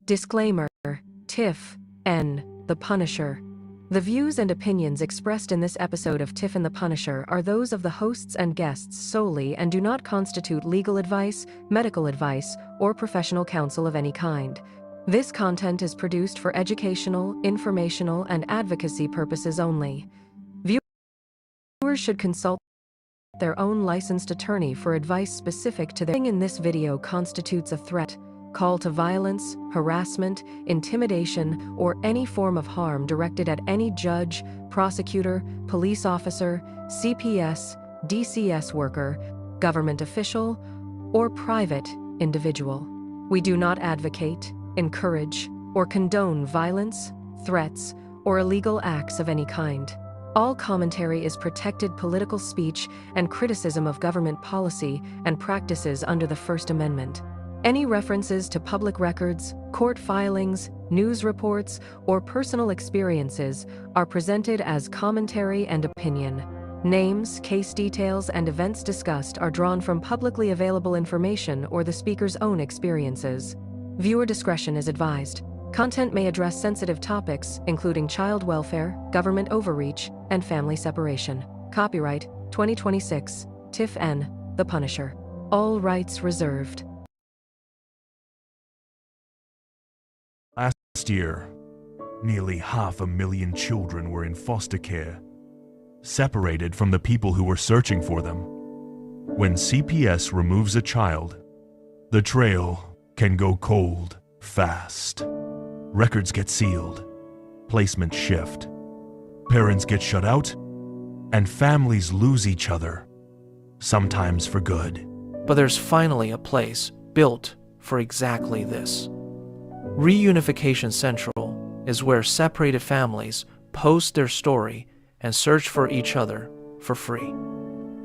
Disclaimer: TIFF, N, The Punisher. The views and opinions expressed in this episode of TIFF and The Punisher are those of the hosts and guests solely and do not constitute legal advice, medical advice, or professional counsel of any kind. This content is produced for educational, informational, and advocacy purposes only. Viewers should consult their own licensed attorney for advice specific to their in this video constitutes a threat, call to violence, harassment, intimidation, or any form of harm directed at any judge, prosecutor, police officer, CPS, DCS worker, government official, or private individual. We do not advocate, encourage, or condone violence, threats, or illegal acts of any kind. All commentary is protected political speech and criticism of government policy and practices under the First Amendment. Any references to public records, court filings, news reports, or personal experiences are presented as commentary and opinion. Names, case details, and events discussed are drawn from publicly available information or the speaker's own experiences. Viewer discretion is advised. Content may address sensitive topics, including child welfare, government overreach, and family separation. Copyright 2026, TIFF N, The Punisher. All rights reserved. Last year, nearly 500,000 children were in foster care, separated from the people who were searching for them. When CPS removes a child, the trail can go cold fast. Records get sealed, placements shift, parents get shut out, and families lose each other, sometimes for good. But there's finally a place built for exactly this. Reunification Central is where separated families post their story and search for each other for free.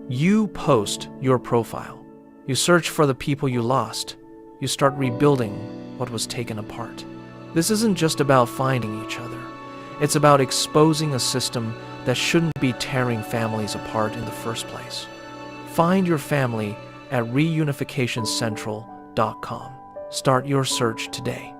You post your profile. You search for the people you lost. You start rebuilding what was taken apart. This isn't just about finding each other. It's about exposing a system that shouldn't be tearing families apart in the first place. Find your family at reunificationcentral.com. Start your search today.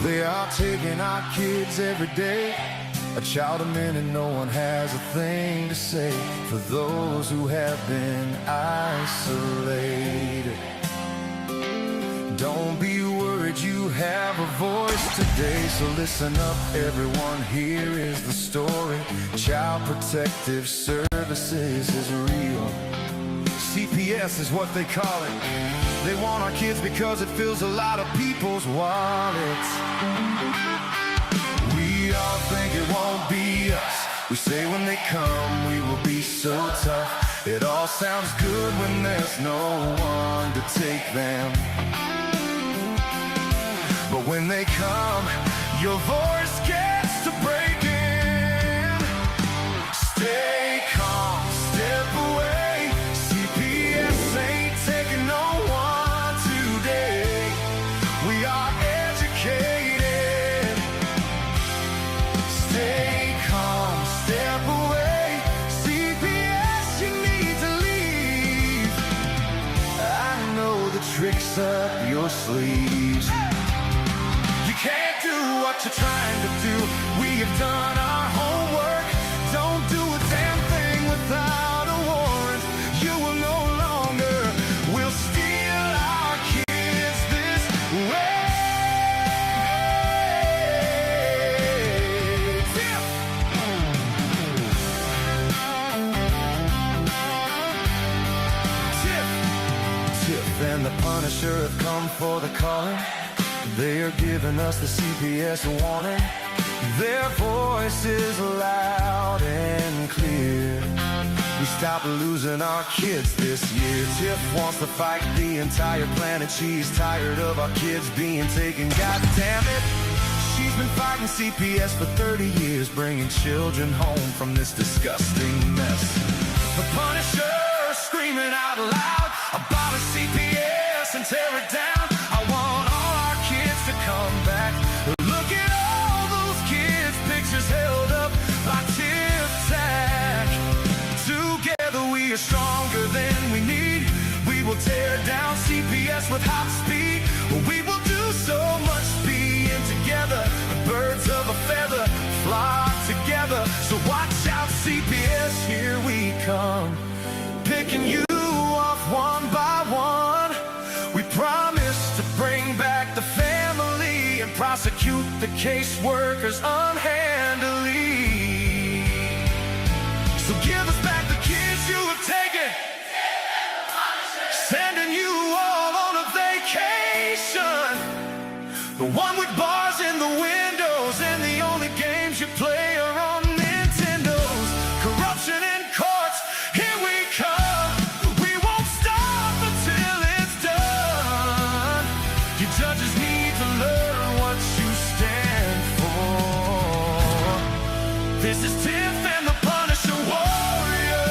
They are taking our kids every day, a child a minute, no one has a thing to say for those who have been isolated. Don't be worried, you have a voice today, so listen up everyone, here is the story. Child Protective Services is real. CPS is what they call it. They want our kids because it fills a lot of people's wallets. We all think it won't be us. We say when they come we will be so tough. It all sounds good when there's no one to take them. But when they come, your voice gets to breaking. Stay calm, step away. CPS ain't taking no one today. We are educated. Stay calm, step away. CPS, you need to leave. I know the tricks up your sleeves. You can't do what you're trying to do. We have done our homework. Don't do a damn thing without a warrant. You will no longer will steal our kids this way. TIFF and the Punisher have come for the calling. They are giving us the CPS warning. Their voice is loud and clear. stop losing our kids this year. TIFF wants to fight the entire planet. She's tired of our kids being taken. God damn it. She's been fighting CPS for 30 years, bringing children home from this disgusting mess. The Punisher screaming out loud about a CPS and tear it down. I want all our kids to come back. Look at all those kids' pictures held up by TIFF Tac. Together we are stronger than we need. We will tear down CPS with hot speed. We will do so much being together. The birds of a feather flock together. So watch out, CPS, here we come. Picking you off one by one. We promise to bring back the family and prosecute the caseworkers unhandily. So give us back the kids you have taken. Sending you all on a vacation. The one with bars in the windows and the only games you play are on Nintendos. Corruption in courts, here we come. We won't stop until it's done. You judges need to learn what you stand for. This is TIFF and the Punisher Warrior.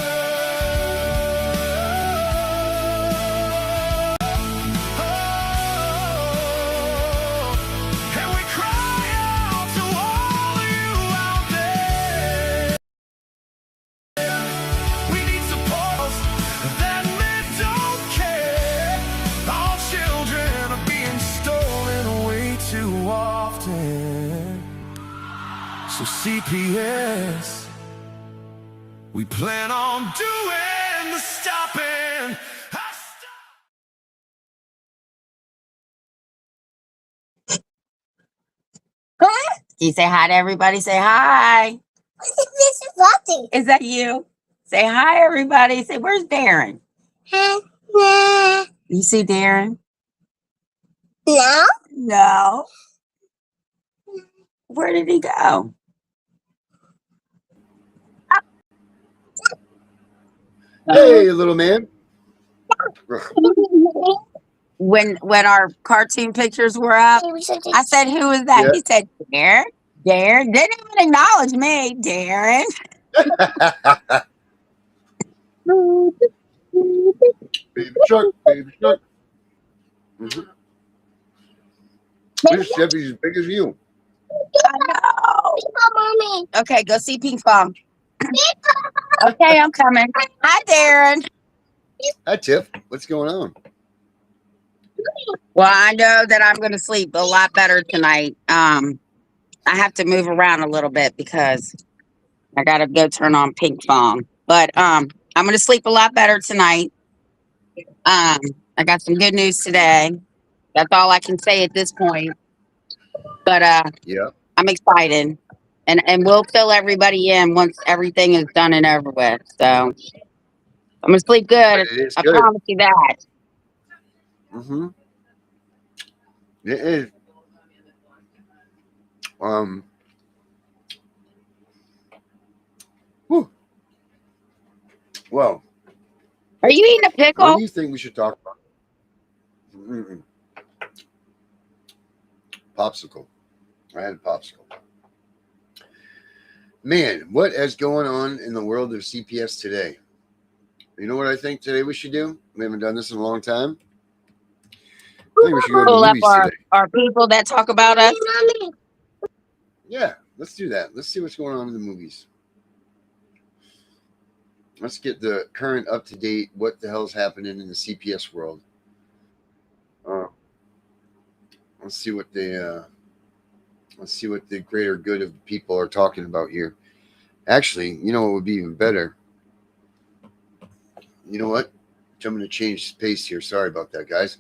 And we cry out to all of you out there. We need support that men don't care. All children are being stolen way too often. So CPS, we plan on doing the stopping. Can you say hi to everybody? Say hi. This is Lottie. Is that you? Say hi, everybody. Say, where's Darren? No. You see Darren? No. No. Where did he go? Hey, little man. When our cartoon pictures were up, I said, who is that? Yeah. He said, Darren. Darren didn't even acknowledge me. Darren. Baby shark, baby shark. This Chevy as big as you. I know. Mommy. Okay, go see Pink Pong. Okay, I'm coming. Hi, Darren. Hi, Tiff. What's going on? Well, I know that I'm going to sleep a lot better tonight. I have to move around a little bit because I got to go turn on Pink Pong. But I'm going to sleep a lot better tonight. I got some good news today. That's all I can say at this point. But Yeah. I'm excited. And we'll fill everybody in once everything is done and over with. So I'm going to sleep good. It is I good. promise you that. Mm-hmm. It is. Whew. Well, Are you eating a what pickle? do you think we should talk about? Mm-mm. Popsicle. I had a popsicle. Man, what is going on in the world of CPS today? You know what I think today we should do? We haven't done this in a long time. I think we should go to Pull the up movies today. our people that talk about us. Mommy. Yeah, let's do that. Let's see what's going on in the movies. Let's get the current up-to-date, what the hell's happening in the CPS world. Let's see what the greater good of the people are talking about here. Actually, you know what would be even better? You know what? I'm going to change pace here. Sorry about that, guys.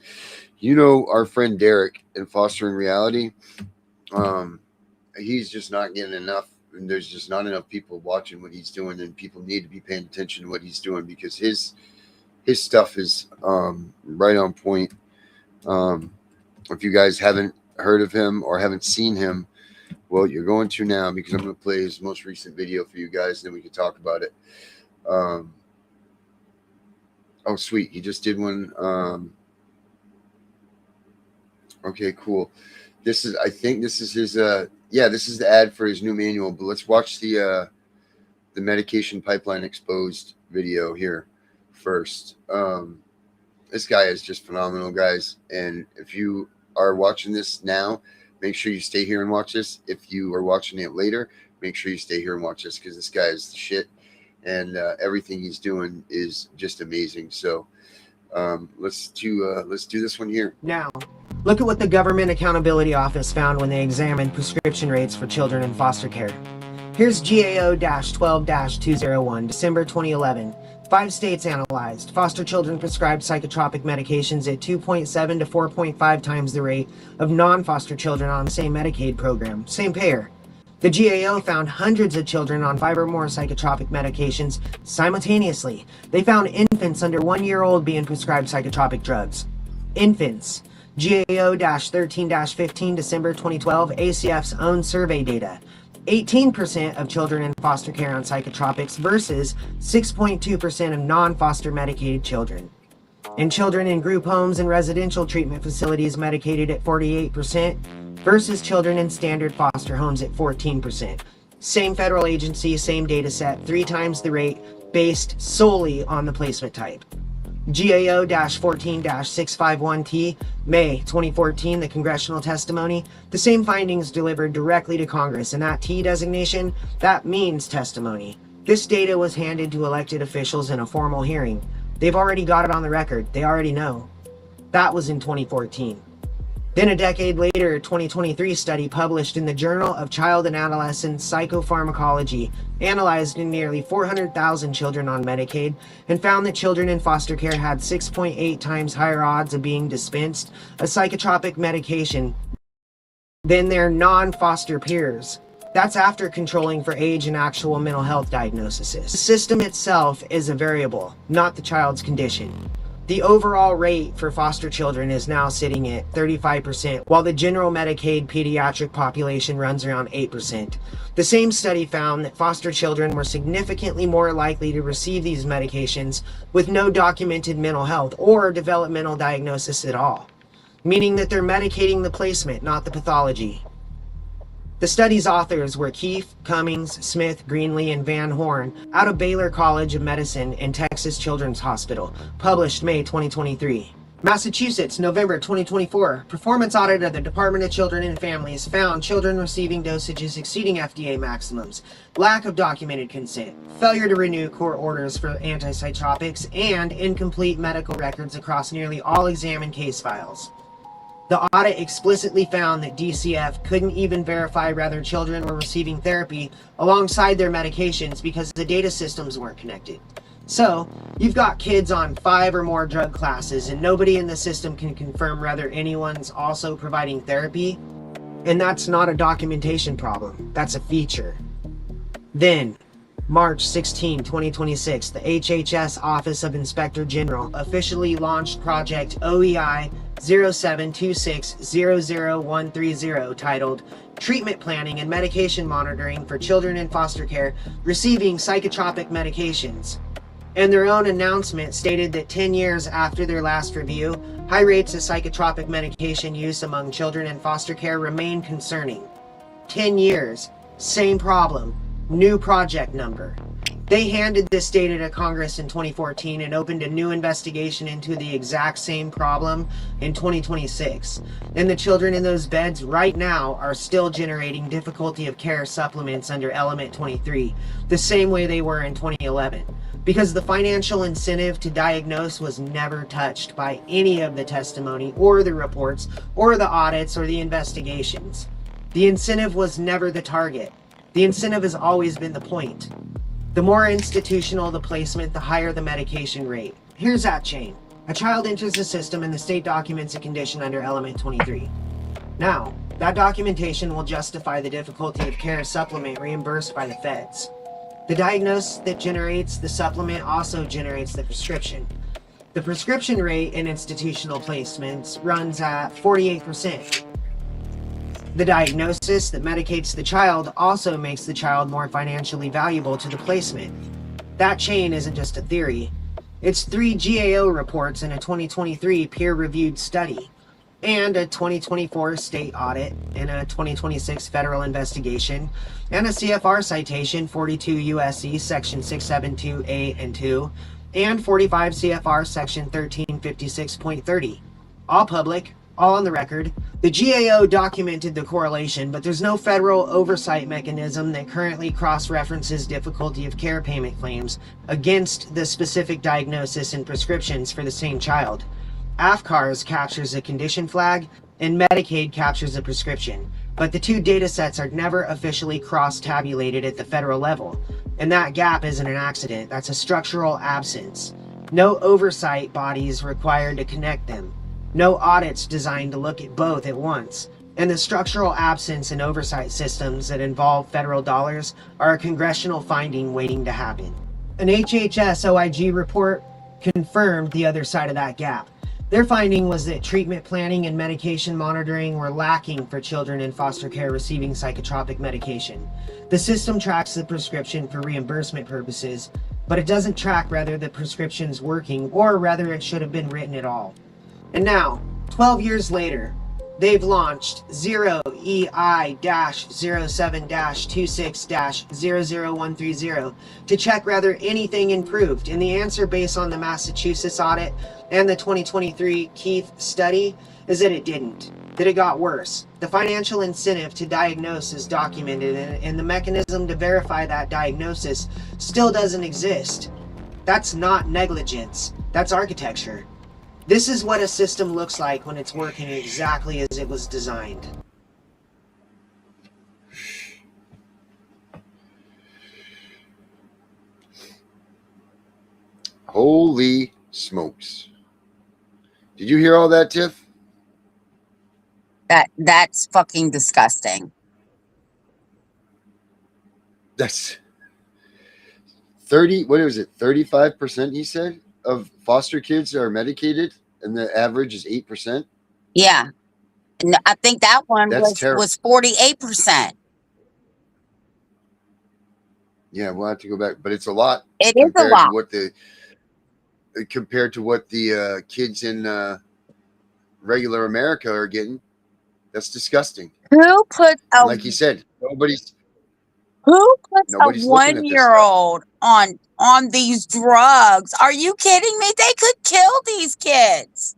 You know our friend Derek in Fostering Reality. He's just not getting enough, and there's just not enough people watching what he's doing, and people need to be paying attention to what he's doing because his stuff is right on point. If you guys haven't heard of him or haven't seen him, well, you're going to now because I'm going to play his most recent video for you guys, and then we can talk about it. Oh, sweet. He just did one. Okay, cool. I think this is his, this is the ad for his new manual, but let's watch the medication pipeline exposed video here first. This guy is just phenomenal, guys. And if you are watching this now, make sure you stay here and watch this. If you are watching it later, make sure you stay here and watch this, because this guy is the shit. And everything he's doing is just amazing. So let's do this one here. Now, look at what the Government Accountability Office found when they examined prescription rates for children in foster care. Here's GAO-12-201, December 2011. 5 states analyzed. Foster children prescribed psychotropic medications at 2.7 to 4.5 times the rate of non-foster children on the same Medicaid program. Same payer. The GAO found hundreds of children on 5 or more psychotropic medications simultaneously. They found infants under 1 year old being prescribed psychotropic drugs. Infants. GAO-13-15, December 2012, ACF's own survey data. 18% of children in foster care on psychotropics versus 6.2% of non-foster medicated children. And children in group homes and residential treatment facilities medicated at 48% versus children in standard foster homes at 14%. Same federal agency, same data set, 3 times the rate, based solely on the placement type. GAO-14-651T, May 2014, the congressional testimony. The same findings delivered directly to Congress, and that T designation, that means testimony. This data was handed to elected officials in a formal hearing. They've already got it on the record. They already know. That was in 2014. Then a decade later, a 2023 study published in the Journal of Child and Adolescent Psychopharmacology analyzed nearly 400,000 children on Medicaid and found that children in foster care had 6.8 times higher odds of being dispensed a psychotropic medication than their non-foster peers. That's after controlling for age and actual mental health diagnoses. The system itself is a variable, not the child's condition. The overall rate for foster children is now sitting at 35%, while the general Medicaid pediatric population runs around 8%. The same study found that foster children were significantly more likely to receive these medications with no documented mental health or developmental diagnosis at all, meaning that they're medicating the placement, not the pathology. The study's authors were Keefe, Cummings, Smith, Greenlee, and Van Horn out of Baylor College of Medicine and Texas Children's Hospital, published May 2023. Massachusetts, November 2024. Performance audit of the Department of Children and Families found children receiving dosages exceeding FDA maximums, lack of documented consent, failure to renew court orders for antipsychotics, and incomplete medical records across nearly all examined case files. The audit explicitly found that DCF couldn't even verify whether children were receiving therapy alongside their medications because the data systems weren't connected. So, you've got kids on 5 or more drug classes and nobody in the system can confirm whether anyone's also providing therapy. And that's not a documentation problem, that's a feature. Then, March 16, 2026, the HHS Office of Inspector General officially launched Project OEI 072600130 titled Treatment Planning and Medication Monitoring for Children in Foster Care Receiving Psychotropic Medications. And their own announcement stated that 10 years after their last review, high rates of psychotropic medication use among children in foster care remain concerning. 10 years, same problem, new project number. They handed this data to Congress in 2014 and opened a new investigation into the exact same problem in 2026. And the children in those beds right now are still generating difficulty of care supplements under Element 23, the same way they were in 2011. Because the financial incentive to diagnose was never touched by any of the testimony or the reports or the audits or the investigations. The incentive was never the target. The incentive has always been the point. The more institutional the placement, the higher the medication rate. Here's that chain. A child enters the system and the state documents a condition under Element 23. Now, that documentation will justify the difficulty of care supplement reimbursed by the feds. The diagnosis that generates the supplement also generates the prescription. The prescription rate in institutional placements runs at 48%. The diagnosis that medicates the child also makes the child more financially valuable to the placement. That chain isn't just a theory. It's 3 GAO reports in a 2023 peer-reviewed study, and a 2024 state audit and a 2026 federal investigation, and a CFR citation 42 USC section 672A and 2, and 45 CFR section 1356.30. All public, all on the record. The GAO documented the correlation, but there's no federal oversight mechanism that currently cross-references difficulty of care payment claims against the specific diagnosis and prescriptions for the same child. AFCARS captures a condition flag, and Medicaid captures a prescription, but the two data sets are never officially cross-tabulated at the federal level, and that gap isn't an accident, that's a structural absence. No oversight bodies required to connect them, no audits designed to look at both at once, and the structural absence in oversight systems that involve federal dollars are a congressional finding waiting to happen. An HHS OIG report confirmed the other side of that gap. Their finding was that treatment planning and medication monitoring were lacking for children in foster care receiving psychotropic medication. The system tracks the prescription for reimbursement purposes, but it doesn't track whether the prescription's working or whether it should have been written at all. And now, 12 years later, they've launched 0EI-07-26-00130 to check whether anything improved, and the answer based on the Massachusetts audit and the 2023 Keith study is that it didn't, that it got worse. The financial incentive to diagnose is documented, and the mechanism to verify that diagnosis still doesn't exist. That's not negligence, that's architecture. This is what a system looks like when it's working exactly as it was designed. Holy smokes. Did you hear all that, Tiff? That's fucking disgusting. That's 30, what is it? 35% he said of foster kids are medicated, and the average is 8%. Yeah. And I think that one That's was 48%. Yeah, we'll have to go back, but it's a lot. It is a lot. Compared to what the kids in regular America are getting. That's disgusting. Who puts a, like you said, who puts a looking at this 1-year-old on these drugs? Are you kidding me? They could kill these kids.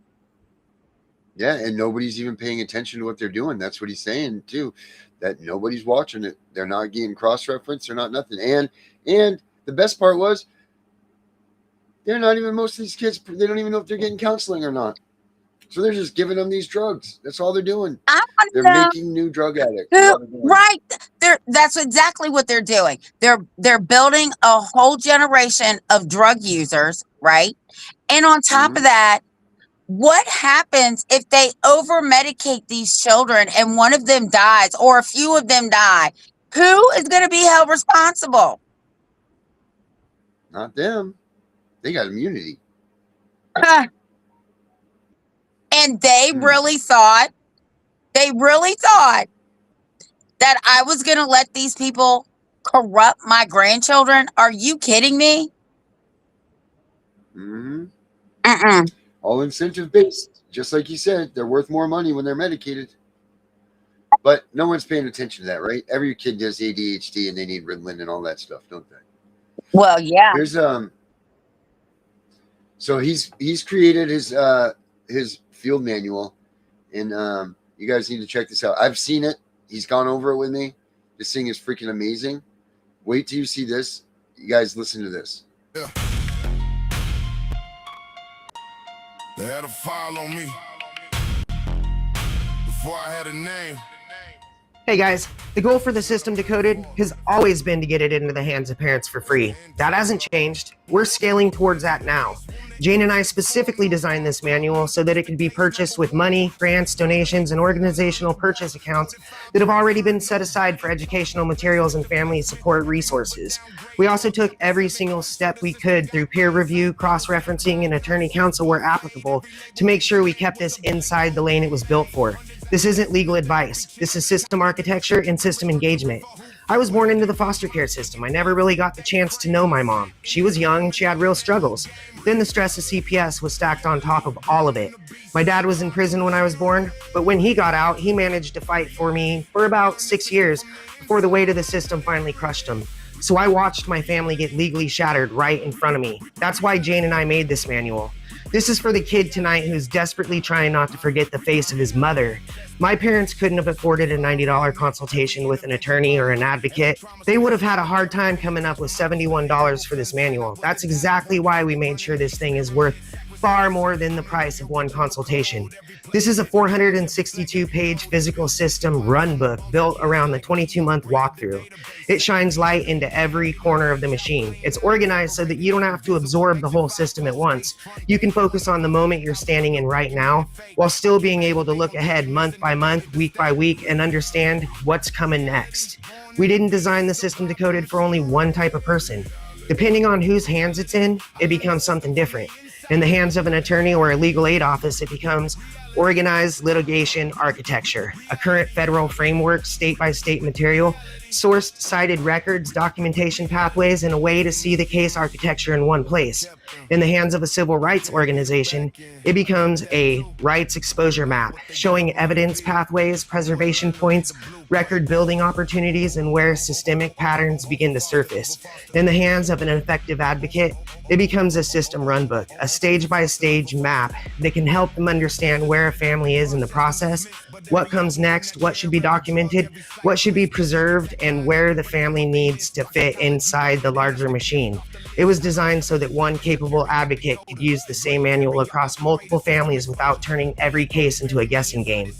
Yeah, and nobody's even paying attention to what they're doing. That's what he's saying too, that nobody's watching it. They're not getting cross-referenced. They're not nothing. And the best part was, they're not even, most of these kids, they don't even know if they're getting counseling or not. So they're just giving them these drugs. That's all they're doing. They're making new drug addicts. Right. That's exactly what they're doing. They're building a whole generation of drug users, right? And on top of that, what happens if they over-medicate these children and one of them dies or a few of them die? Who is going to be held responsible? Not them. They got immunity. And they really thought that I was going to let these people corrupt my grandchildren? Are you kidding me? All incentive based. Just like you said, they're worth more money when they're medicated. But no one's paying attention to that, right? Every kid does ADHD and they need Ritalin and all that stuff, don't they? Well, yeah. There's so he's created his field manual, and you guys need to check this out. I've seen it. He's gone over it with me. This thing is freaking amazing. Wait till you see this. You guys listen to this. Yeah. They had a file on me before I had a name. Hey guys, the goal for the System Decoded has always been to get it into the hands of parents for free. That hasn't changed. We're scaling towards that now. Jane and I specifically designed this manual so that it could be purchased with money, grants, donations, and organizational purchase accounts that have already been set aside for educational materials and family support resources. We also took every single step we could through peer review, cross-referencing, and attorney counsel where applicable to make sure we kept this inside the lane it was built for. This isn't legal advice. This is system architecture and system engagement. I was born into the foster care system. I never really got the chance to know my mom. She was young and she had real struggles. Then the stress of CPS was stacked on top of all of it. My dad was in prison when I was born, but when he got out, he managed to fight for me for about 6 years before the weight of the system finally crushed him. So I watched my family get legally shattered right in front of me. That's why Jane and I made this manual. This is for the kid tonight who's desperately trying not to forget the face of his mother. My parents couldn't have afforded a $90 consultation with an attorney or an advocate. They would have had a hard time coming up with $71 for this manual. That's exactly why we made sure this thing is worth far more than the price of one consultation. This is a 462-page physical system run book built around the 22-month walkthrough. It shines light into every corner of the machine. It's organized so that you don't have to absorb the whole system at once. You can focus on the moment you're standing in right now, while still being able to look ahead month by month, week by week, and understand what's coming next. We didn't design the system decoded for only one type of person. Depending on whose hands it's in, it becomes something different. In the hands of an attorney or a legal aid office, it becomes organized litigation architecture, a current federal framework, state-by-state material, sourced cited records, documentation pathways, and a way to see the case architecture in one place. In the hands of a civil rights organization, it becomes a rights exposure map, showing evidence pathways, preservation points, record building opportunities, and where systemic patterns begin to surface. In the hands of an effective advocate, it becomes a system runbook, a stage-by-stage map that can help them understand where a family is in the process, what comes next, what should be documented, what should be preserved, and where the family needs to fit inside the larger machine. It was designed so that one capable advocate could use the same manual across multiple families without turning every case into a guessing game.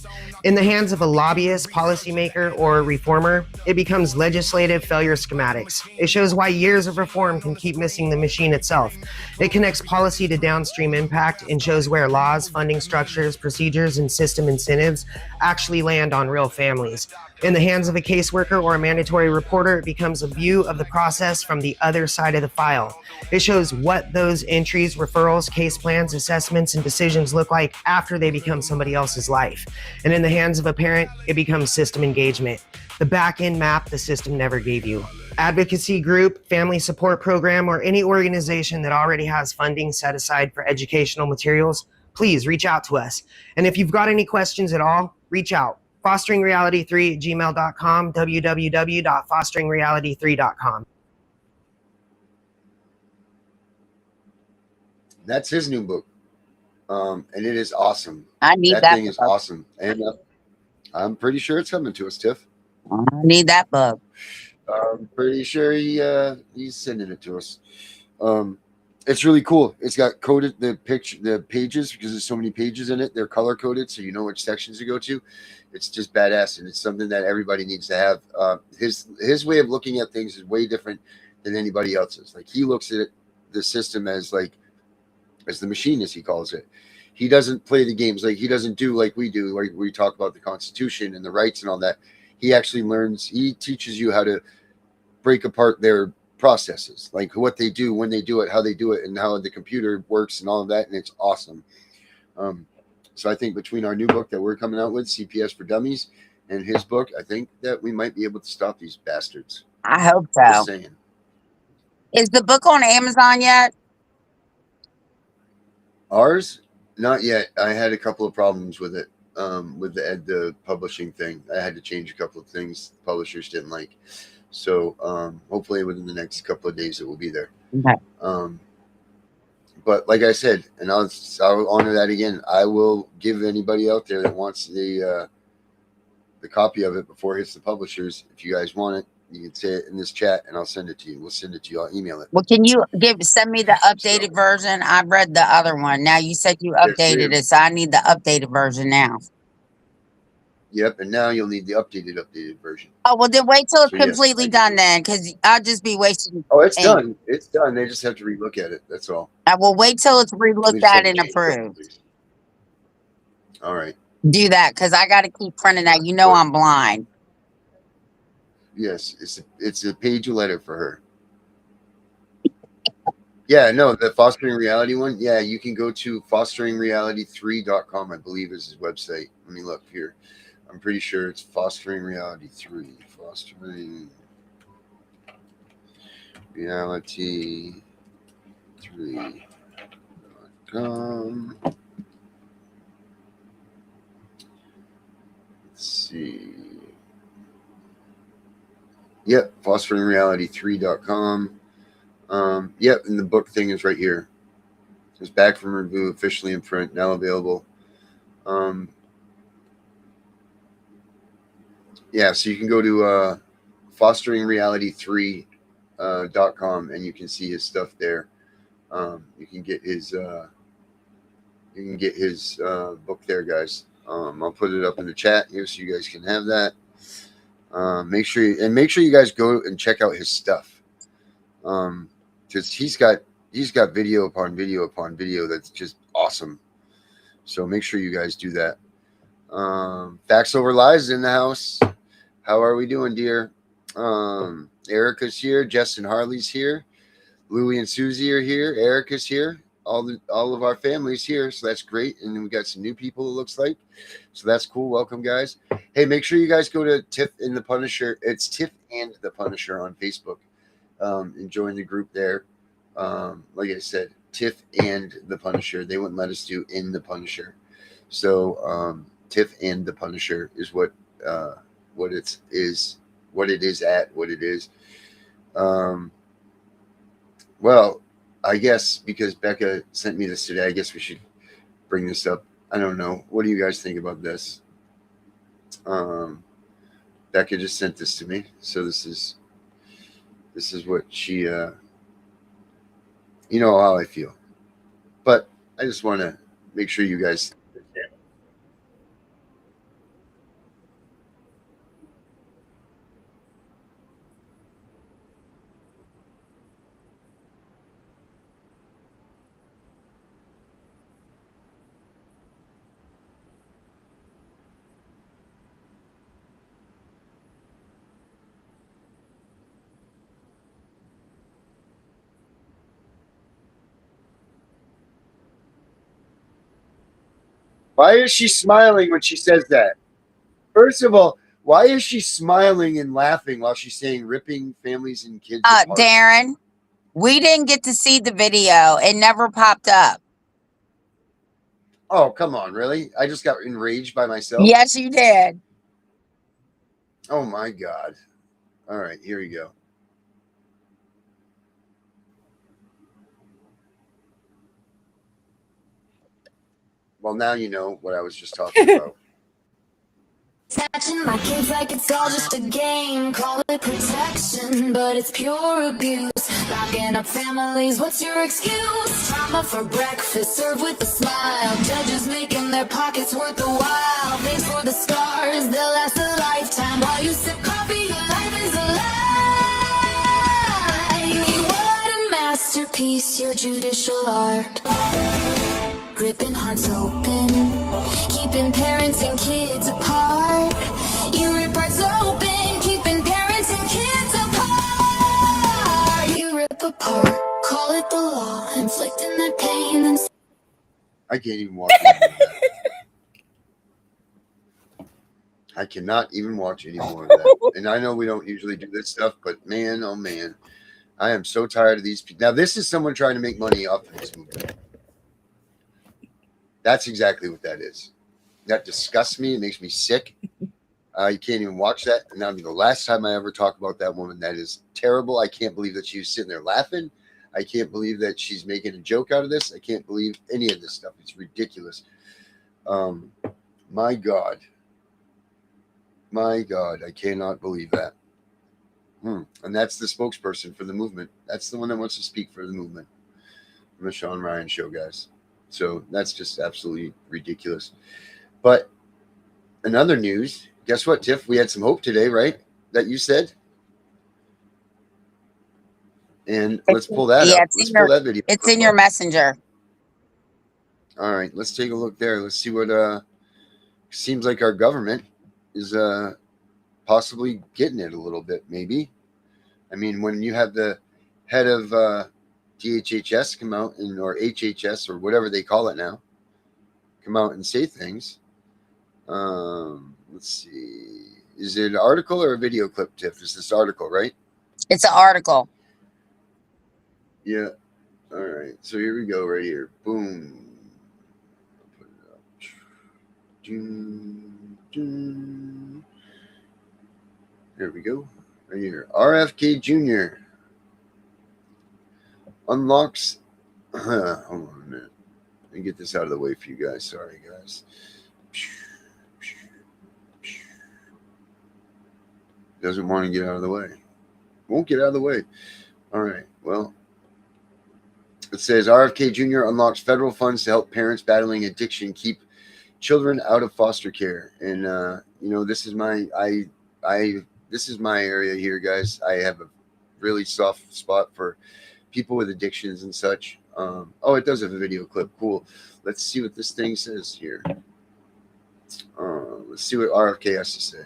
In the hands of a lobbyist, policymaker, or reformer, it becomes legislative failure schematics. It shows why years of reform can keep missing the machine itself. It connects policy to downstream impact and shows where laws, funding structures, procedures, and system incentives actually land on real families. In the hands of a caseworker or a mandatory reporter, it becomes a view of the process from the other side of the file. It shows what those entries, referrals, case plans, assessments, and decisions look like after they become somebody else's life. And in the hands of a parent, it becomes system engagement, the back-end map the system never gave you. Advocacy group, family support program, or any organization that already has funding set aside for educational materials, please reach out to us. And if you've got any questions at all, reach out. fosteringreality3@gmail.com, www.fosteringreality3.com. That's his new book. And it is awesome. I need That that thing is book. awesome. And I'm pretty sure it's coming to us, Tiff. I need that book. I'm pretty sure he's sending it to us. It's really cool. It's got coded the pages, because there's so many pages in it. They're color coded, so you know which sections to go to. It's just badass, and it's something that everybody needs to have. His way of looking at things is way different than anybody else's. Like, he looks at the system as the machine, as he calls it. He doesn't play the games. Like, he doesn't do like we do, like we talk about the Constitution and the rights and all that. He actually he teaches you how to break apart their processes, like what they do, when they do it, how they do it, and how the computer works and all of that. And it's awesome. So I think between our new book that we're coming out with, CPS for Dummies, and his book, I think that we might be able to stop these bastards. I hope Just so. saying. Is the book on Amazon yet? Ours? Not yet. I had a couple of problems with it. With the publishing thing. I had to change a couple of things the publishers didn't like. So hopefully within the next couple of days it will be there. Okay. But like I said, and I'll honor that again, I will give anybody out there that wants the copy of it before it hits the publishers. If you guys want it, you can say it in this chat and I'll send it to you. We'll send it to you. I'll email it. Well, can you send me the updated version? I've read the other one. Now you said you updated it, so I need the updated version now. Yep, and now you'll need the updated version. Oh, well, then wait till it's So, yes, completely done then, because I'll just be wasting. Oh, it's done. It's done. They just have to relook at it. That's all. I will wait till it's relooked at and approved. All right. Do that, because I got to keep printing that. You know I'm blind. Yes, it's a page letter for her. Yeah, no, the Fostering Reality one. Yeah, you can go to fosteringreality3.com, I believe is his website. Let me look here. I'm pretty sure it's Fostering Reality 3. Fostering reality3.com. Let's see. Yep, fosteringreality3.com. Yep, and the book thing is right here. It's back from review, officially in print, now available. Yeah, so you can go to fosteringreality3.com and you can see his stuff there. You can get his book there, guys. I'll put it up in the chat here so you guys can have that. Make sure you guys go and check out his stuff. Because he's got video upon video upon video that's just awesome. So make sure you guys do that. Facts Over Lies in the house. How are we doing, dear? Erica's here. Jess and Harley's here. Louie and Susie are here. Erica's here. All of our family's here, so that's great. And then we got some new people, it looks like. So that's cool. Welcome, guys. Hey, make sure you guys go to Tiff and the Punisher. It's Tiff and the Punisher on Facebook. And join the group there. Like I said, Tiff and the Punisher. They wouldn't let us do in the Punisher. So Tiff and the Punisher is what it is. Well, I guess because Becca sent me this today, I guess we should bring this up. I don't know. What do you guys think about this? Becca just sent this to me. So this is what she, you know how I feel. But I just want to make sure you guys understand. Why is she smiling when she says that? First of all, why is she smiling and laughing while she's saying ripping families and kids apart? Darren, we didn't get to see the video. It never popped up. Oh, come on, really? I just got enraged by myself? Yes, you did. Oh, my God. All right, here we go. Well, now you know what I was just talking about. Snatching my kids like it's all just a game. Call it protection, but it's pure abuse. Locking up families, what's your excuse? Trauma for breakfast, served with a smile. Judges making their pockets worth the while. Thanks for the scars, they'll last a lifetime. While you sip coffee, your life is a lie. What a masterpiece, your judicial art. Gripping hearts open, keeping parents and kids apart. You rip hearts open, keeping parents and kids apart. You rip apart, call it the law, inflicting that pain and I can't even watch any more of that. I cannot even watch any more of that. And I know we don't usually do this stuff, but man, oh man, I am so tired of these people. Now, this is someone trying to make money off of this movement. That's exactly what that is. That disgusts me. It makes me sick. You can't even watch that. And that'll be the last time I ever talk about that woman. That is terrible. I can't believe that she was sitting there laughing. I can't believe that she's making a joke out of this. I can't believe any of this stuff. It's ridiculous. My God. My God. I cannot believe that. And that's the spokesperson for the movement. That's the one that wants to speak for the movement. On the Sean Ryan Show, guys. So that's just absolutely ridiculous. But in other news, guess what, Tiff? We had some hope today, right? That you said. And let's pull that up. Let's pull that video. It's in your messenger. All right, let's take a look there. Let's see what seems like our government is possibly getting it a little bit, maybe. I mean, when you have the head of DHHS come out or HHS or whatever they call it now, come out and say things. Let's see. Is it an article or a video clip, Tiff? It's this article, right? It's an article. Yeah. All right. So here we go. Right here. Boom. I'll put it up. Dun, dun. There we go. Right here. RFK Jr. unlocks. Hold on a minute. Let me get this out of the way for you guys. Sorry, guys. Doesn't want to get out of the way. Won't get out of the way. All right. Well, it says RFK Jr. unlocks federal funds to help parents battling addiction keep children out of foster care. And you know, this is my this is my area here, guys. I have a really soft spot for people with addictions and such. Oh, it does have a video clip. Cool. Let's see what this thing says here. Let's see what RFK has to say.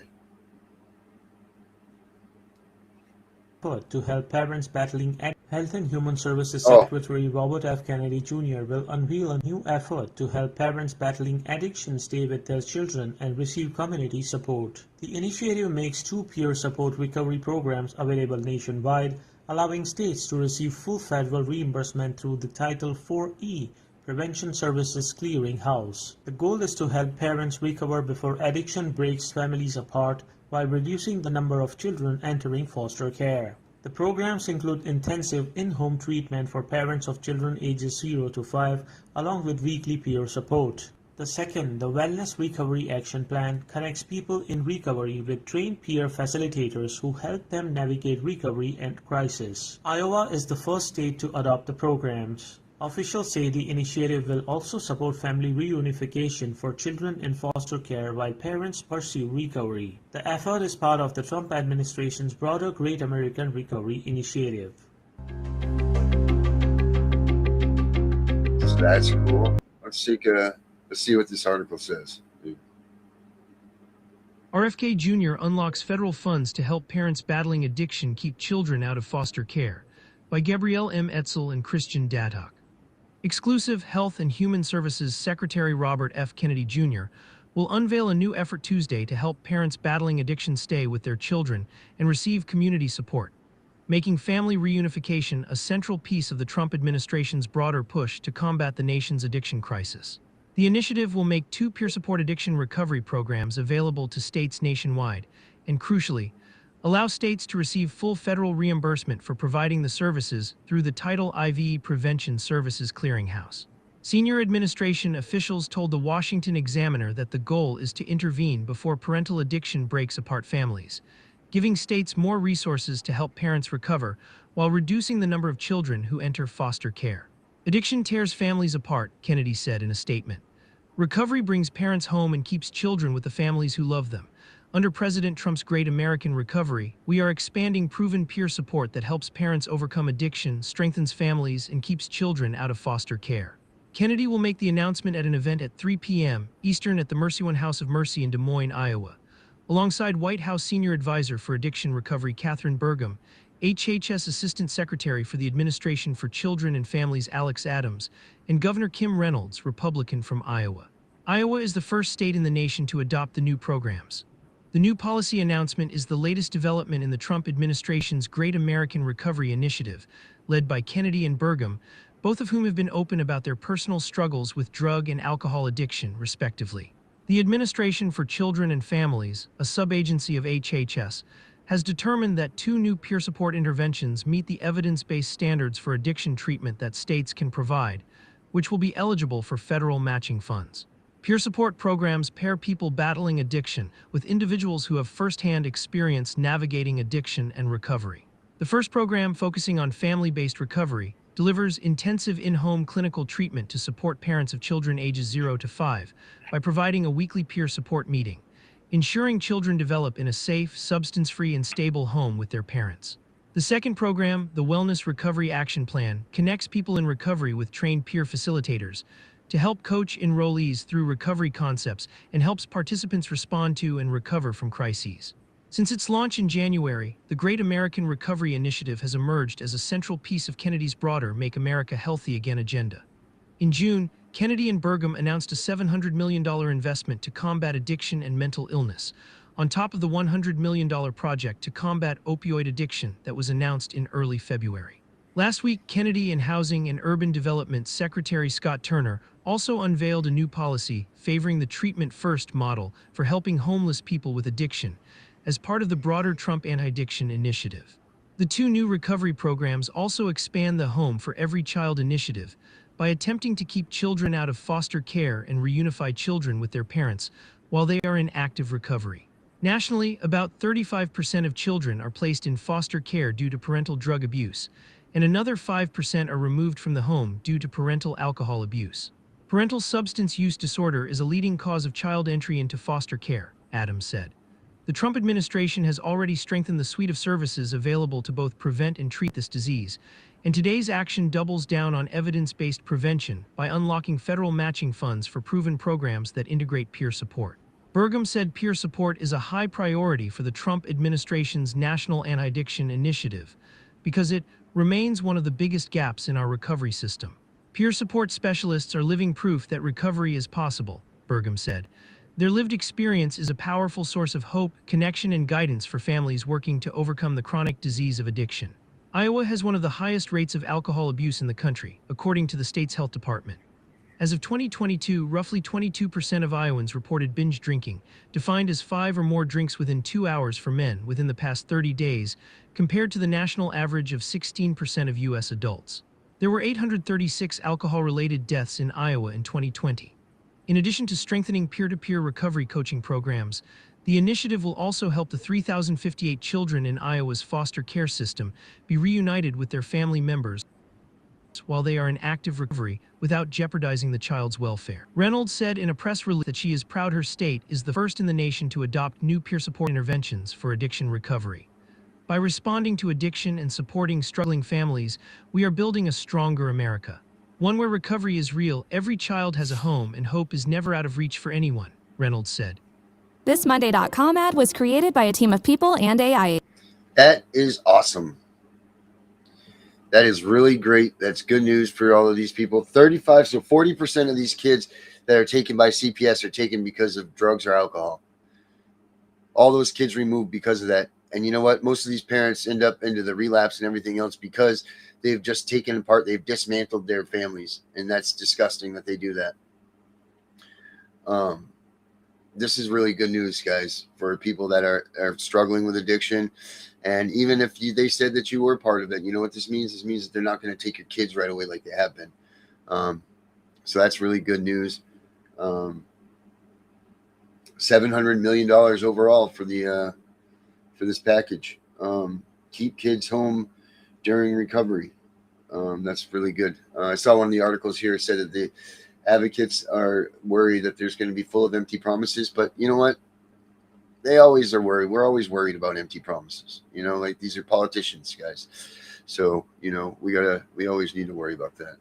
To help parents battling Health and Human Services Oh. Secretary Robert F. Kennedy Jr. will unveil a new effort to help parents battling addiction stay with their children and receive community support. The initiative makes 2 peer support recovery programs available nationwide, allowing states to receive full federal reimbursement through the Title IV-E Prevention Services Clearinghouse. The goal is to help parents recover before addiction breaks families apart while reducing the number of children entering foster care. The programs include intensive in-home treatment for parents of children ages 0 to 5, along with weekly peer support. The second, the Wellness Recovery Action Plan, connects people in recovery with trained peer facilitators who help them navigate recovery and crisis. Iowa is the first state to adopt the programs. Officials say the initiative will also support family reunification for children in foster care while parents pursue recovery. The effort is part of the Trump administration's broader Great American Recovery Initiative. So that's cool. Let's see what this article says. RFK Jr. unlocks federal funds to help parents battling addiction keep children out of foster care, by Gabrielle M. Etzel and Christian Dadhock. Exclusive Health and Human Services Secretary Robert F. Kennedy Jr. will unveil a new effort Tuesday to help parents battling addiction stay with their children and receive community support, making family reunification a central piece of the Trump administration's broader push to combat the nation's addiction crisis. The initiative will make 2 peer support addiction recovery programs available to states nationwide, and crucially, allow states to receive full federal reimbursement for providing the services through the Title IV Prevention Services Clearinghouse. Senior administration officials told the Washington Examiner that the goal is to intervene before parental addiction breaks apart families, giving states more resources to help parents recover while reducing the number of children who enter foster care. Addiction tears families apart, Kennedy said in a statement. Recovery brings parents home and keeps children with the families who love them. Under President Trump's Great American Recovery, we are expanding proven peer support that helps parents overcome addiction, strengthens families, and keeps children out of foster care. Kennedy will make the announcement at an event at 3 p.m. Eastern at the Mercy One House of Mercy in Des Moines, Iowa. Alongside White House Senior Advisor for Addiction Recovery Catherine Burgum, HHS Assistant Secretary for the Administration for Children and Families Alex Adams, and Governor Kim Reynolds, Republican from Iowa. Iowa is the first state in the nation to adopt the new programs. The new policy announcement is the latest development in the Trump administration's Great American Recovery Initiative, led by Kennedy and Burgum, both of whom have been open about their personal struggles with drug and alcohol addiction, respectively. The Administration for Children and Families, a sub-agency of HHS, has determined that 2 new peer support interventions meet the evidence-based standards for addiction treatment that states can provide, which will be eligible for federal matching funds. Peer support programs pair people battling addiction with individuals who have firsthand experience navigating addiction and recovery. The first program, focusing on family-based recovery, delivers intensive in-home clinical treatment to support parents of children ages 0 to 5 by providing a weekly peer support meeting, ensuring children develop in a safe, substance-free, and stable home with their parents. The second program, the Wellness Recovery Action Plan, connects people in recovery with trained peer facilitators to help coach enrollees through recovery concepts and helps participants respond to and recover from crises. Since its launch in January, the Great American Recovery Initiative has emerged as a central piece of Kennedy's broader Make America Healthy Again agenda. In June, Kennedy and Burgum announced a $700 million investment to combat addiction and mental illness, on top of the $100 million project to combat opioid addiction that was announced in early February. Last week, Kennedy and Housing and Urban Development Secretary Scott Turner also unveiled a new policy favoring the treatment-first model for helping homeless people with addiction as part of the broader Trump anti-addiction initiative. The two new recovery programs also expand the Home for Every Child initiative by attempting to keep children out of foster care and reunify children with their parents while they are in active recovery. Nationally, about 35% of children are placed in foster care due to parental drug abuse, and another 5% are removed from the home due to parental alcohol abuse. Parental substance use disorder is a leading cause of child entry into foster care, Adams said. The Trump administration has already strengthened the suite of services available to both prevent and treat this disease, and today's action doubles down on evidence-based prevention by unlocking federal matching funds for proven programs that integrate peer support. Burgum said peer support is a high priority for the Trump administration's National Anti-Addiction Initiative because it remains one of the biggest gaps in our recovery system. Peer support specialists are living proof that recovery is possible, Burgum said. Their lived experience is a powerful source of hope, connection, and guidance for families working to overcome the chronic disease of addiction. Iowa has one of the highest rates of alcohol abuse in the country, according to the state's health department. As of 2022, roughly 22% of Iowans reported binge drinking, defined as 5 or more drinks within 2 hours for men within the past 30 days, compared to the national average of 16% of U.S. adults. There were 836 alcohol-related deaths in Iowa in 2020. In addition to strengthening peer-to-peer recovery coaching programs, the initiative will also help the 3,058 children in Iowa's foster care system be reunited with their family members while they are in active recovery without jeopardizing the child's welfare. Reynolds said in a press release that she is proud her state is the first in the nation to adopt new peer support interventions for addiction recovery. By responding to addiction and supporting struggling families, we are building a stronger America. One where recovery is real, every child has a home, and hope is never out of reach for anyone, Reynolds said. This Monday.com ad was created by a team of people and AI. That is awesome. That is really great. That's good news for all of these people. 40% of these kids that are taken by CPS are taken because of drugs or alcohol. All those kids removed because of that. And you know what? Most of these parents end up into the relapse and everything else because they've just taken apart, they've dismantled their families. And that's disgusting that they do that. This is really good news, guys, for people that are struggling with addiction. And even if they said that you were part of it, you know what this means? This means that they're not going to take your kids right away like they have been. So that's really good news. $700 million overall for the for this package. Keep kids home during recovery. That's really good. I saw one of the articles here said that the advocates are worried that there's going to be full of empty promises, but you know what? They always are worried. We're always worried about empty promises. You know, like these are politicians, guys. So, you know, we always need to worry about that.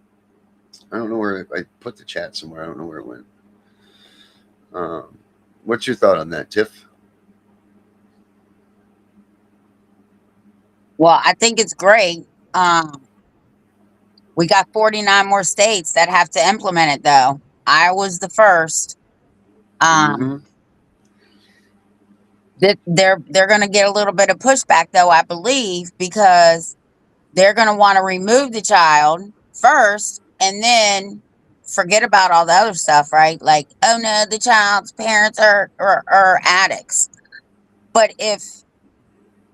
I don't know where I put the chat somewhere. I don't know where it went. What's your thought on that, Tiff? Well, I think it's great. We got 49 more states that have to implement it, though. Iowa's the first. They're going to get a little bit of pushback, though, I believe, because they're going to want to remove the child first and then forget about all the other stuff, right? Like, oh no, the child's parents are addicts. But if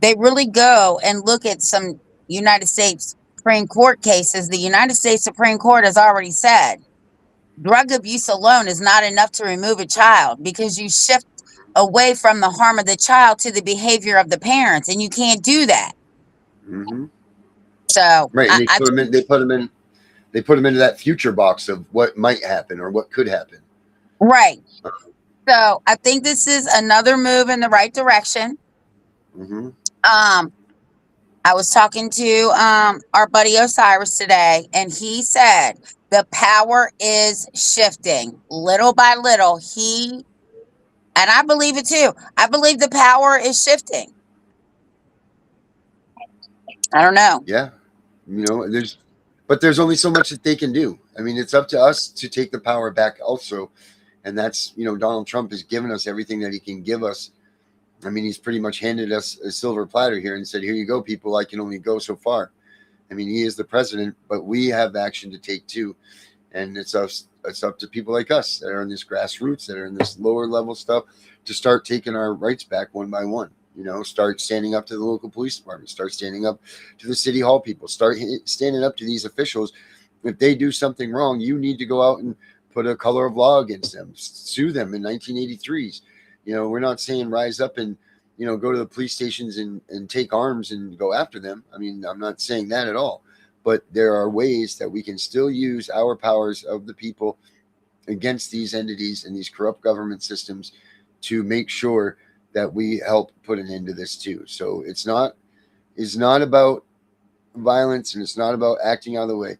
they really go and look at some United States Supreme Court cases, the United States Supreme Court has already said drug abuse alone is not enough to remove a child because you shift away from the harm of the child to the behavior of the parents, and you can't do that. So right, and they put them into that future box of what might happen or what could happen. Right. So I think this is another move in the right direction. I was talking to our buddy Osiris today, and he said the power is shifting little by little. And I believe it too. I believe the power is shifting. I don't know. Yeah. You know, there's only so much that they can do. I mean, it's up to us to take the power back also. And that's, you know, Donald Trump has given us everything that he can give us. I mean, he's pretty much handed us a silver platter here and said, here you go, people. I can only go so far. I mean, he is the president, but we have action to take too. And it's up to people like us that are in this grassroots, that are in this lower level stuff, to start taking our rights back one by one. You know, start standing up to the local police department, start standing up to the city hall people, start standing up to these officials. If they do something wrong, you need to go out and put a color of law against them, sue them in 1983s. You know, we're not saying rise up and, you know, go to the police stations and take arms and go after them. I mean, I'm not saying that at all. But there are ways that we can still use our powers of the people against these entities and these corrupt government systems to make sure that we help put an end to this too. So it's not about violence, and it's not about acting out of the way.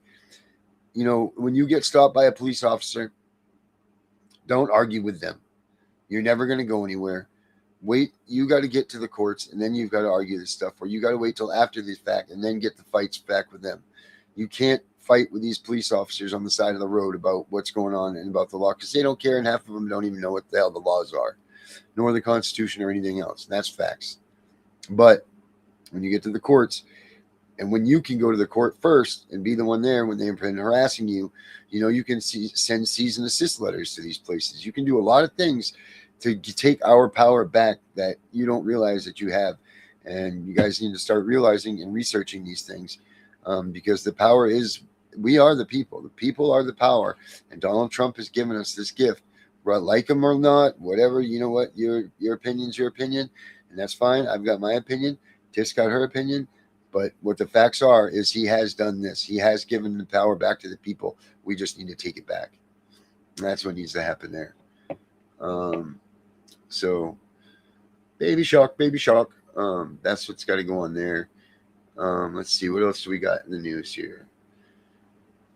You know, when you get stopped by a police officer, don't argue with them. You're never going to go anywhere. Wait, you got to get to the courts, and then you've got to argue this stuff, or you got to wait till after the fact and then get the fights back with them. You can't fight with these police officers on the side of the road about what's going on and about the law, because they don't care, and half of them don't even know what the hell the laws are, nor the Constitution or anything else. That's facts. But when you get to the courts, and when you can go to the court first and be the one there when they've been harassing you, you know, you can send cease and desist letters to these places. You can do a lot of things to take our power back that you don't realize that you have. And you guys need to start realizing and researching these things, because the power is, we are the people. The people are the power. And Donald Trump has given us this gift. Like him or not, whatever, you know what, your opinion's your opinion, and that's fine. I've got my opinion. Tiff's got her opinion. But what the facts are is he has done this. He has given the power back to the people. We just need to take it back. And that's what needs to happen there. So baby shark. That's what's got to go on there. Let's see, what else do we got in the news here?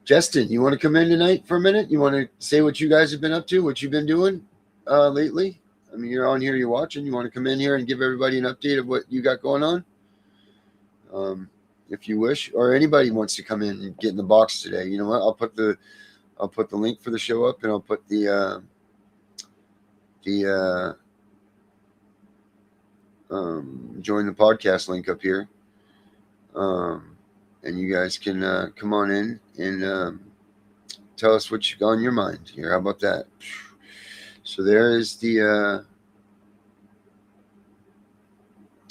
Justin, you want to come in tonight for a minute? You want to say what you guys have been up to, what you've been doing lately? I mean, you're on here, you're watching. You want to come in here and give everybody an update of what you got going on? If you wish, or anybody wants to come in and get in the box today, you know what? I'll put the link for the show up, and I'll put the join the podcast link up here. And you guys can come on in and tell us what's on your mind here. How about that? So there is the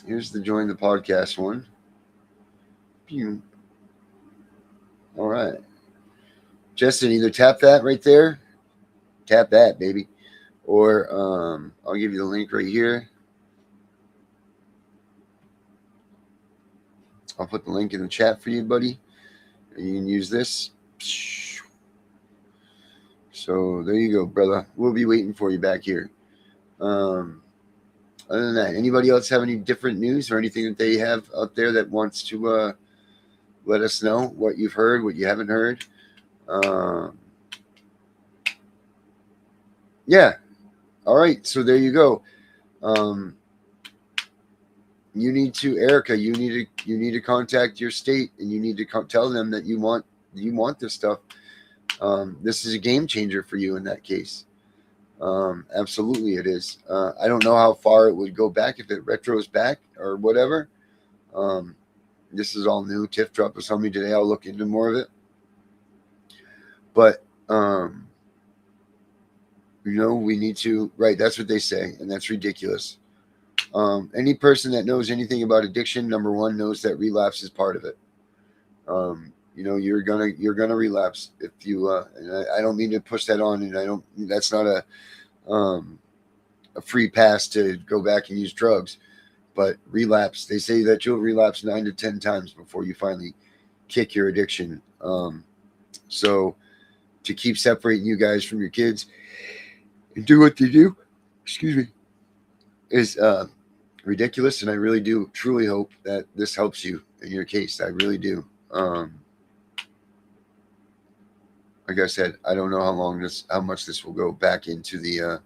here's the join the podcast one. All right, Justin, either tap that right there, tap that, baby, or I'll give you the link right here. I'll put the link in the chat for you, buddy. You can use this. So there you go, brother. We'll be waiting for you back here. Other than that, anybody else have any different news or anything that they have out there that wants to let us know what you've heard, what you haven't heard? Yeah. All right. So there you go. You need to, Erica, you need to contact your state, and you need to tell them that you want this stuff. This is a game changer for you in that case. Absolutely it is. I don't know how far it would go back, if it retros back or whatever. This is all new. TIFF dropped this on me today. I'll look into more of it. But, you know, we need to, right, that's what they say, and that's ridiculous. Any person that knows anything about addiction, number one, knows that relapse is part of it. You know, you're gonna relapse if you, and I don't mean to push that on, and that's not a free pass to go back and use drugs. But relapse, they say that you'll relapse 9 to 10 times before you finally kick your addiction. So to keep separating you guys from your kids and do what they do, excuse me, is ridiculous. And I really do truly hope that this helps you in your case. I really do. Like I said, I don't know how much this will go back into the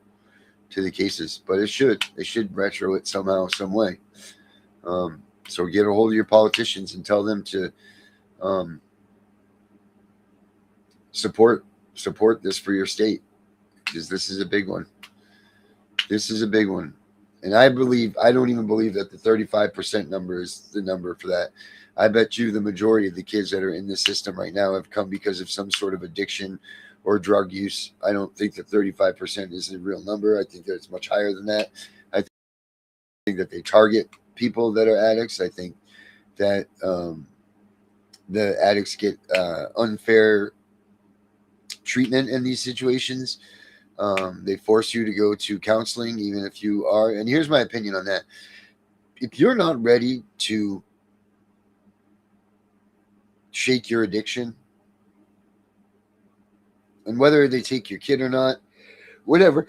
cases, but it should. They should retro it somehow, some way. So get a hold of your politicians and tell them to support this for your state, because this is a big one. This is a big one. And I don't even believe that the 35% number is the number for that. I bet you the majority of the kids that are in the system right now have come because of some sort of addiction or drug use. I don't think that 35% is the real number. I think that it's much higher than that. I think that they target people that are addicts. I think that the addicts get unfair treatment in these situations. They force you to go to counseling, even if you are. And here's my opinion on that. If you're not ready to shake your addiction, and whether they take your kid or not, whatever,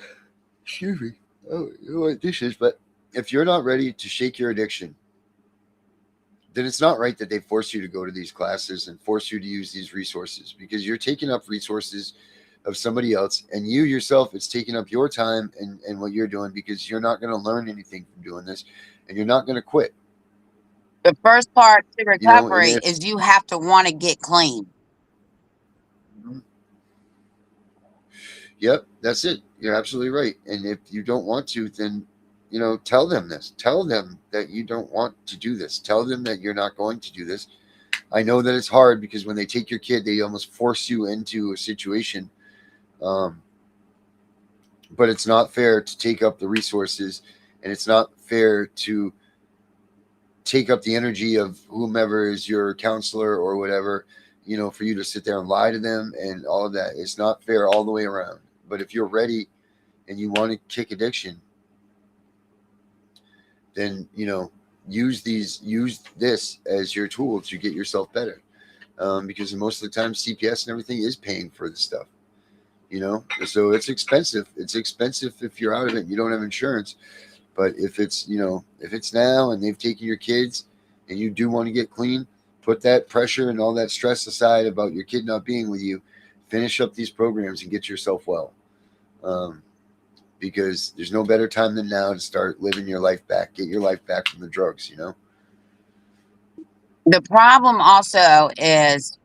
excuse me, oh, you know what this is, but if you're not ready to shake your addiction, then it's not right that they force you to go to these classes and force you to use these resources, because you're taking up resources of somebody else, and you yourself, it's taking up your time and what you're doing, because you're not going to learn anything from doing this, and you're not going to quit. The first part to You know, recovery is you have to want to get clean. Yep, that's it. You're absolutely right. And if you don't want to, then, you know, tell them this. Tell them that you don't want to do this. Tell them that you're not going to do this. I know that it's hard, because when they take your kid, they almost force you into a situation. But it's not fair to take up the resources, and it's not fair to take up the energy of whomever is your counselor or whatever, you know, for you to sit there and lie to them and all of that. It's not fair all the way around. But if you're ready and you want to kick addiction, then, you know, use this as your tool to get yourself better. Because most of the time CPS and everything is paying for the stuff, you know, so it's expensive. It's expensive if you're out of it and you don't have insurance. But if it's, you know, if it's now and they've taken your kids and you do want to get clean, put that pressure and all that stress aside about your kid not being with you. Finish up these programs and get yourself well. Because there's no better time than now to start living your life back. Get your life back from the drugs, you know? The problem also is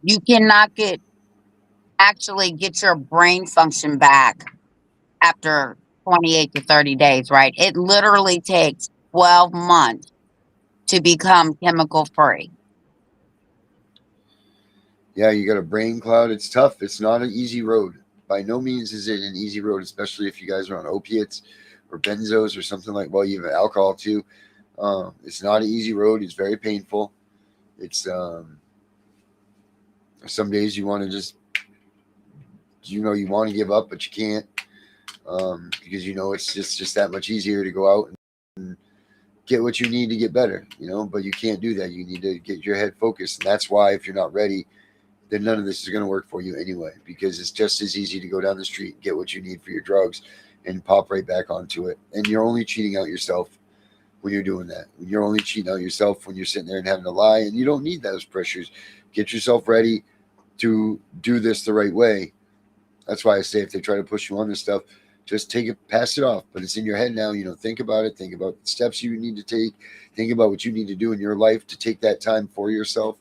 you cannot actually get your brain function back after 28 to 30 days, right? It literally takes 12 months to become chemical free. Yeah, you got a brain cloud. It's tough. It's not an easy road. By no means is it an easy road, especially if you guys are on opiates or benzos or something like, well, you have alcohol too. It's not an easy road. It's very painful. It's some days you want to just, you know, you want to give up, but you can't, because, you know, it's just that much easier to go out and get what you need to get better, you know, but you can't do that. You need to get your head focused. And that's why if you're not ready, then none of this is going to work for you anyway, because it's just as easy to go down the street, get what you need for your drugs, and pop right back onto it. And you're only cheating out yourself when you're doing that. You're only cheating out yourself when you're sitting there and having to lie, and you don't need those pressures. Get yourself ready to do this the right way. That's why I say if they try to push you on this stuff, just take it, pass it off. But it's in your head now, you know, think about it. Think about the steps you need to take. Think about what you need to do in your life to take that time for yourself.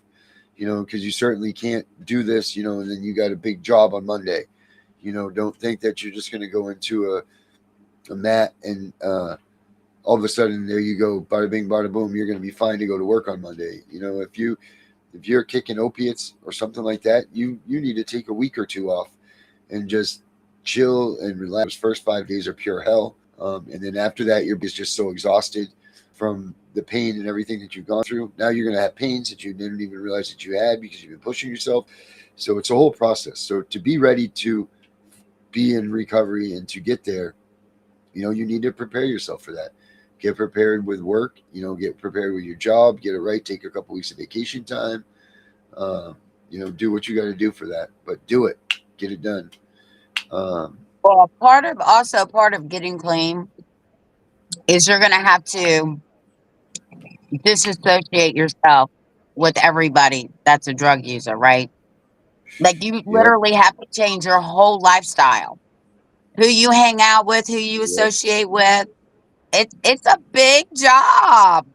You know, because you certainly can't do this, you know, and then you got a big job on Monday. You know, don't think that you're just going to go into a mat and all of a sudden there you go, bada bing, bada boom, you're going to be fine to go to work on Monday. You know, if you're kicking opiates or something like that, you need to take a week or two off and just chill and relax. First 5 days are pure hell. And then after that, you're just so exhausted from the pain and everything that you've gone through. Now you're going to have pains that you didn't even realize that you had because you've been pushing yourself. So it's a whole process. So to be ready to be in recovery and to get there, you know, you need to prepare yourself for that. Get prepared with work, you know, get prepared with your job, get it right, take a couple weeks of vacation time, you know, do what you got to do for that, but do it, get it done. Well, part of getting clean is you're going to have to disassociate yourself with everybody that's a drug user, right? Like you literally have to change your whole lifestyle. Who you hang out with, who you associate with. It's a big job.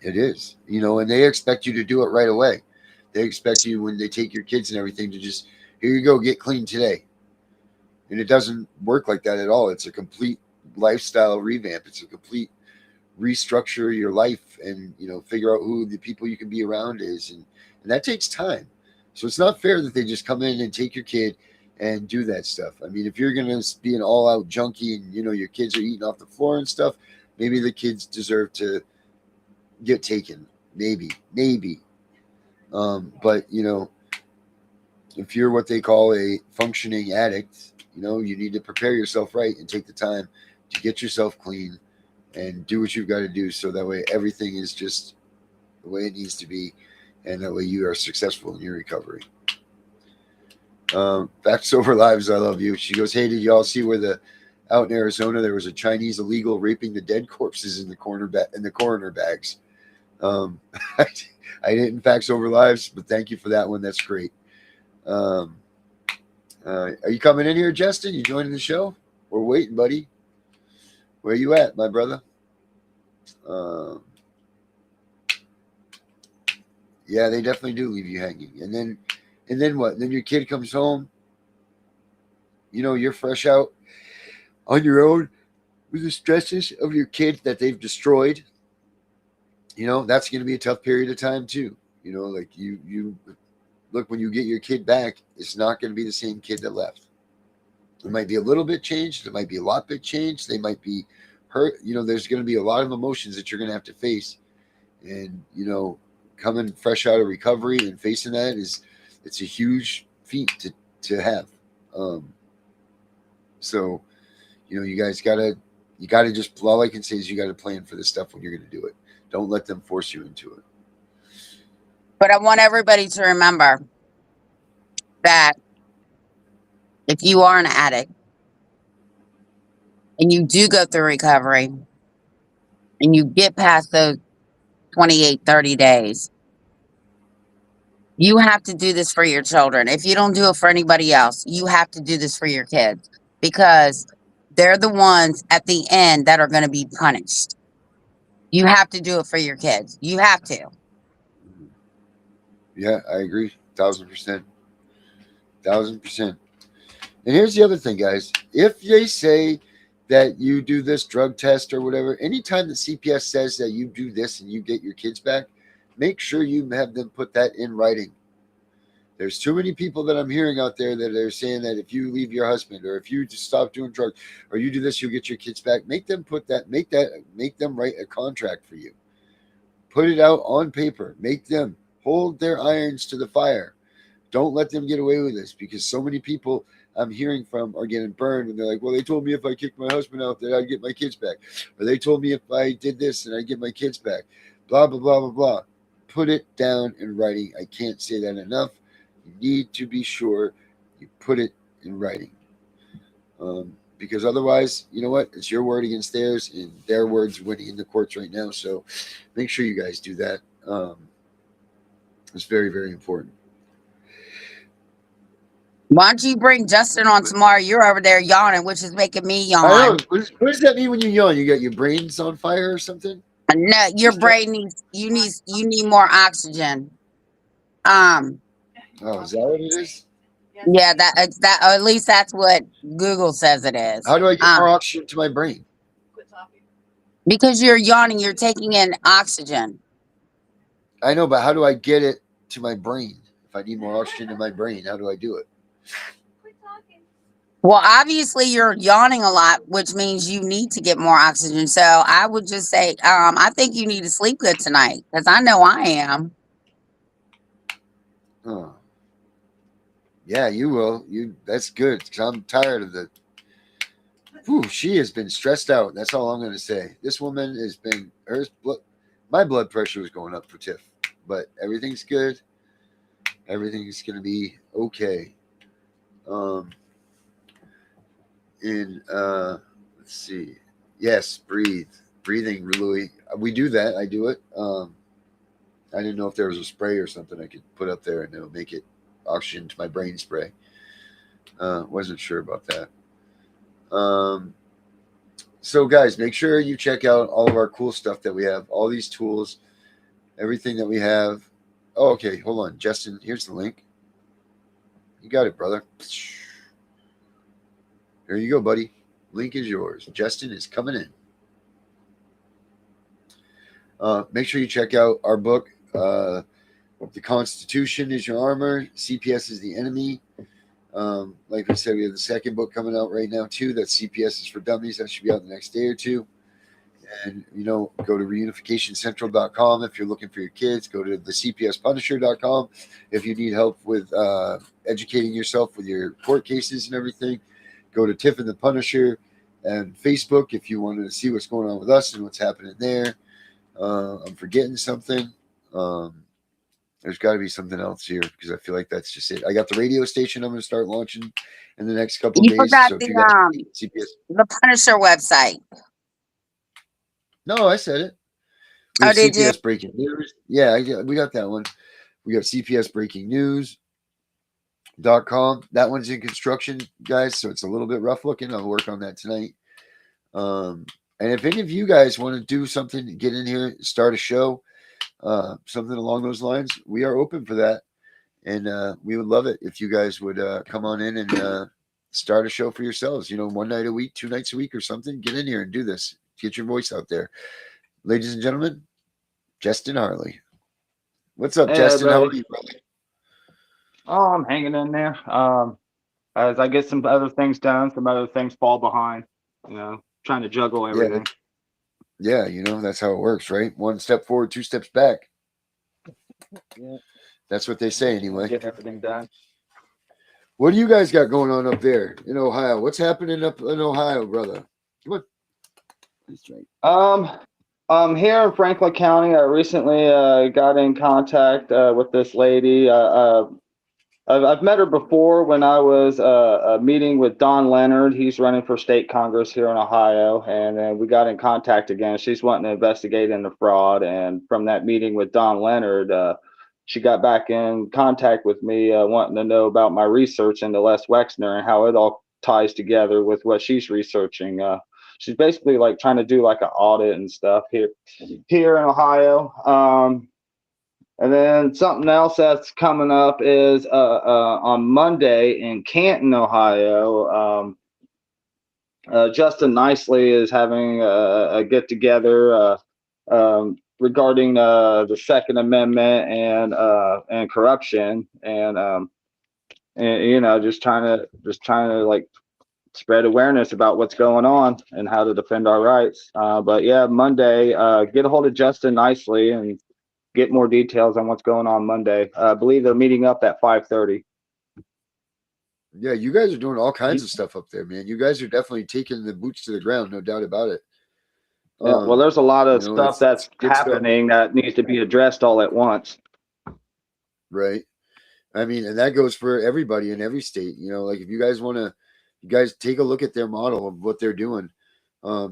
It is, you know, and they expect you to do it right away. They expect you when they take your kids and everything to just, here you go, get clean today. And it doesn't work like that at all. It's a complete lifestyle revamp. It's a complete restructure your life and, you know, figure out who the people you can be around is. And that takes time. So it's not fair that they just come in and take your kid and do that stuff. I mean, if you're going to be an all out junkie and, you know, your kids are eating off the floor and stuff, maybe the kids deserve to get taken. Maybe. But, you know, if you're what they call a functioning addict, you know, you need to prepare yourself right and take the time to get yourself clean and do what you've got to do, so that way everything is just the way it needs to be, and that way you are successful in your recovery. Facts Over Lives, I love you. She goes, hey, did y'all see where out in Arizona there was a Chinese illegal raping the dead corpses in the coroner bags? I didn't Facts Over Lives, but thank you for that one. That's great. Are you coming in here, Justin? You joining the show? We're waiting, buddy. Where you at, my brother? Yeah, they definitely do leave you hanging. And then what? And then your kid comes home. You know, you're fresh out on your own with the stresses of your kid that they've destroyed. You know, that's going to be a tough period of time too. You know, like you look, when you get your kid back, it's not going to be the same kid that left. It might be a little bit changed. It might be a lot bit changed. They might be hurt. You know, there's going to be a lot of emotions that you're going to have to face. And, you know, coming fresh out of recovery and facing that it's a huge feat to have. So, you know, you gotta just, all I can say is you got to plan for this stuff when you're going to do it. Don't let them force you into it. But I want everybody to remember that if you are an addict and you do go through recovery and you get past those 28, 30 days, you have to do this for your children. If you don't do it for anybody else, you have to do this for your kids, because they're the ones at the end that are going to be punished. You have to do it for your kids. You have to. Yeah, I agree. 1,000%. 1,000%. And here's the other thing, guys. If they say that you do this drug test or whatever, anytime the CPS says that you do this and you get your kids back, make sure you have them put that in writing. There's too many people that I'm hearing out there that are saying that if you leave your husband, or if you just stop doing drugs, or you do this, you'll get your kids back. Make them make them write a contract for you. Put it out on paper. Make them hold their irons to the fire. Don't let them get away with this, because so many people I'm hearing from are getting burned, and they're like, well, they told me if I kicked my husband out that I'd get my kids back. Or they told me if I did this and I'd get my kids back. Blah, blah, blah, blah, blah. Put it down in writing. I can't say that enough. You need to be sure you put it in writing. Because otherwise, you know what? It's your word against theirs, and their word's winning in the courts right now. So make sure you guys do that. It's very, very important. Why don't you bring Justin on tomorrow? You're over there yawning, which is making me yawn. I know. What does that mean when you yawn? You got your brains on fire or something? No, your brain needs you need more oxygen. Oh, is that what it is? Yeah, that at least that's what Google says it is. How do I get more oxygen to my brain? Because you're yawning, you're taking in oxygen. I know, but how do I get it to my brain? If I need more oxygen in my brain, how do I do it? Well, obviously you're yawning a lot, which means you need to get more oxygen. So I would just say, I think you need to sleep good tonight, because I know I am. Oh. Yeah, you will. That's good, because I'm tired of the. Whew, she has been stressed out. That's all I'm going to say. This woman has been. My blood pressure was going up for TIFF, but everything's good. Everything's going to be okay. Let's see. Yes, breathing, Louis. We do that. I do it. I didn't know if there was a spray or something I could put up there and it'll make it oxygen to my brain spray. Wasn't sure about that. So guys, make sure you check out all of our cool stuff that we have, all these tools, everything that we have. Oh, okay, hold on, Justin, here's the link. You got it, brother. There you go, buddy. Link is yours. Justin is coming in. Make sure you check out our book. The Constitution is your armor. CPS is the enemy. Like we said, we have the second book coming out right now too. That's CPS is for Dummies. That should be out the next day or two. And, go to reunificationcentral.com if you're looking for your kids. Go to the CPSpunisher.com if you need help with educating yourself with your court cases and everything. Go to Tiff and the Punisher and Facebook if you wanted to see what's going on with us and what's happening there. I'm forgetting something. There's got to be something else here because I feel like that's just it. I got the radio station I'm going to start launching in the next couple of You days. forgot So if the you got CPS, the Punisher website. no, I said it. We Oh, have did you? CPS Breaking News. Yeah, we got that one. We got CPS Breaking News.com. That one's in construction, guys, so it's a little bit rough looking. I'll work on that tonight. And if any of you guys want to do something, get in here, start a show, something along those lines, we are open for that. And we would love it if you guys would come on in and start a show for yourselves. 1 night a week, 2 nights a week or something. Get in here and do this. Get your voice out there. Ladies and gentlemen, Justin Harley. What's up, Hey, Justin? How are everybody. you, brother? Oh, I'm hanging in there. As I get some other things done, some other things fall behind. Trying to juggle everything. Yeah, that's how it works, right? 1 step forward, 2 steps back. Yeah. That's what they say anyway. Get everything done. What do you guys got going on up there in Ohio? What's happening up in Ohio, brother? Come on. That's right. Here in Franklin County, I recently got in contact with this lady. I've met her before when I was meeting with Don Leonard. He's running for state Congress here in Ohio, and then we got in contact again. She's wanting to investigate into fraud, and from that meeting with Don Leonard, she got back in contact with me, wanting to know about my research into Les Wexner and how it all ties together with what she's researching. She's basically like trying to do like an audit and stuff here in Ohio. And then something else that's coming up is on Monday in Canton, Ohio. Justin Nicely is having a get together regarding the Second Amendment and corruption, and just trying to like spread awareness about what's going on and how to defend our rights. But yeah, Monday, get a hold of Justin Nicely and get more details on what's going on Monday. I believe they're meeting up at 5:30. Yeah, you guys are doing all kinds of stuff up there, man. You guys are definitely taking the boots to the ground, no doubt about it. Yeah, well, there's a lot of stuff that's happening that needs to be addressed all at once. Right. I mean, and that goes for everybody in every state. Like if you guys take a look at their model of what they're doing.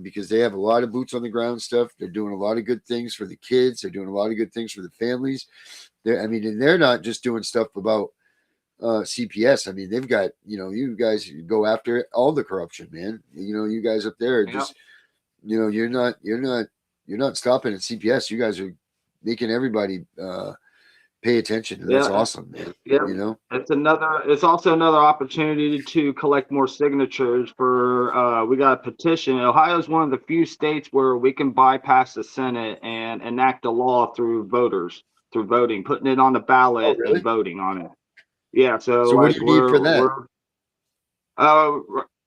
Because they have a lot of boots on the ground stuff. They're doing a lot of good things for the kids. They're doing a lot of good things for the families. And they're not just doing stuff about CPS. I mean, they've got, you guys go after all the corruption, man. You guys up there are just, you're not stopping at CPS. You guys are making everybody pay attention. And that's awesome, man. Yeah. It's also another opportunity to collect more signatures for we got a petition. Ohio is one of the few states where we can bypass the Senate and enact a law through voting, putting it on the ballot and voting on it. Yeah. So what do you need for that?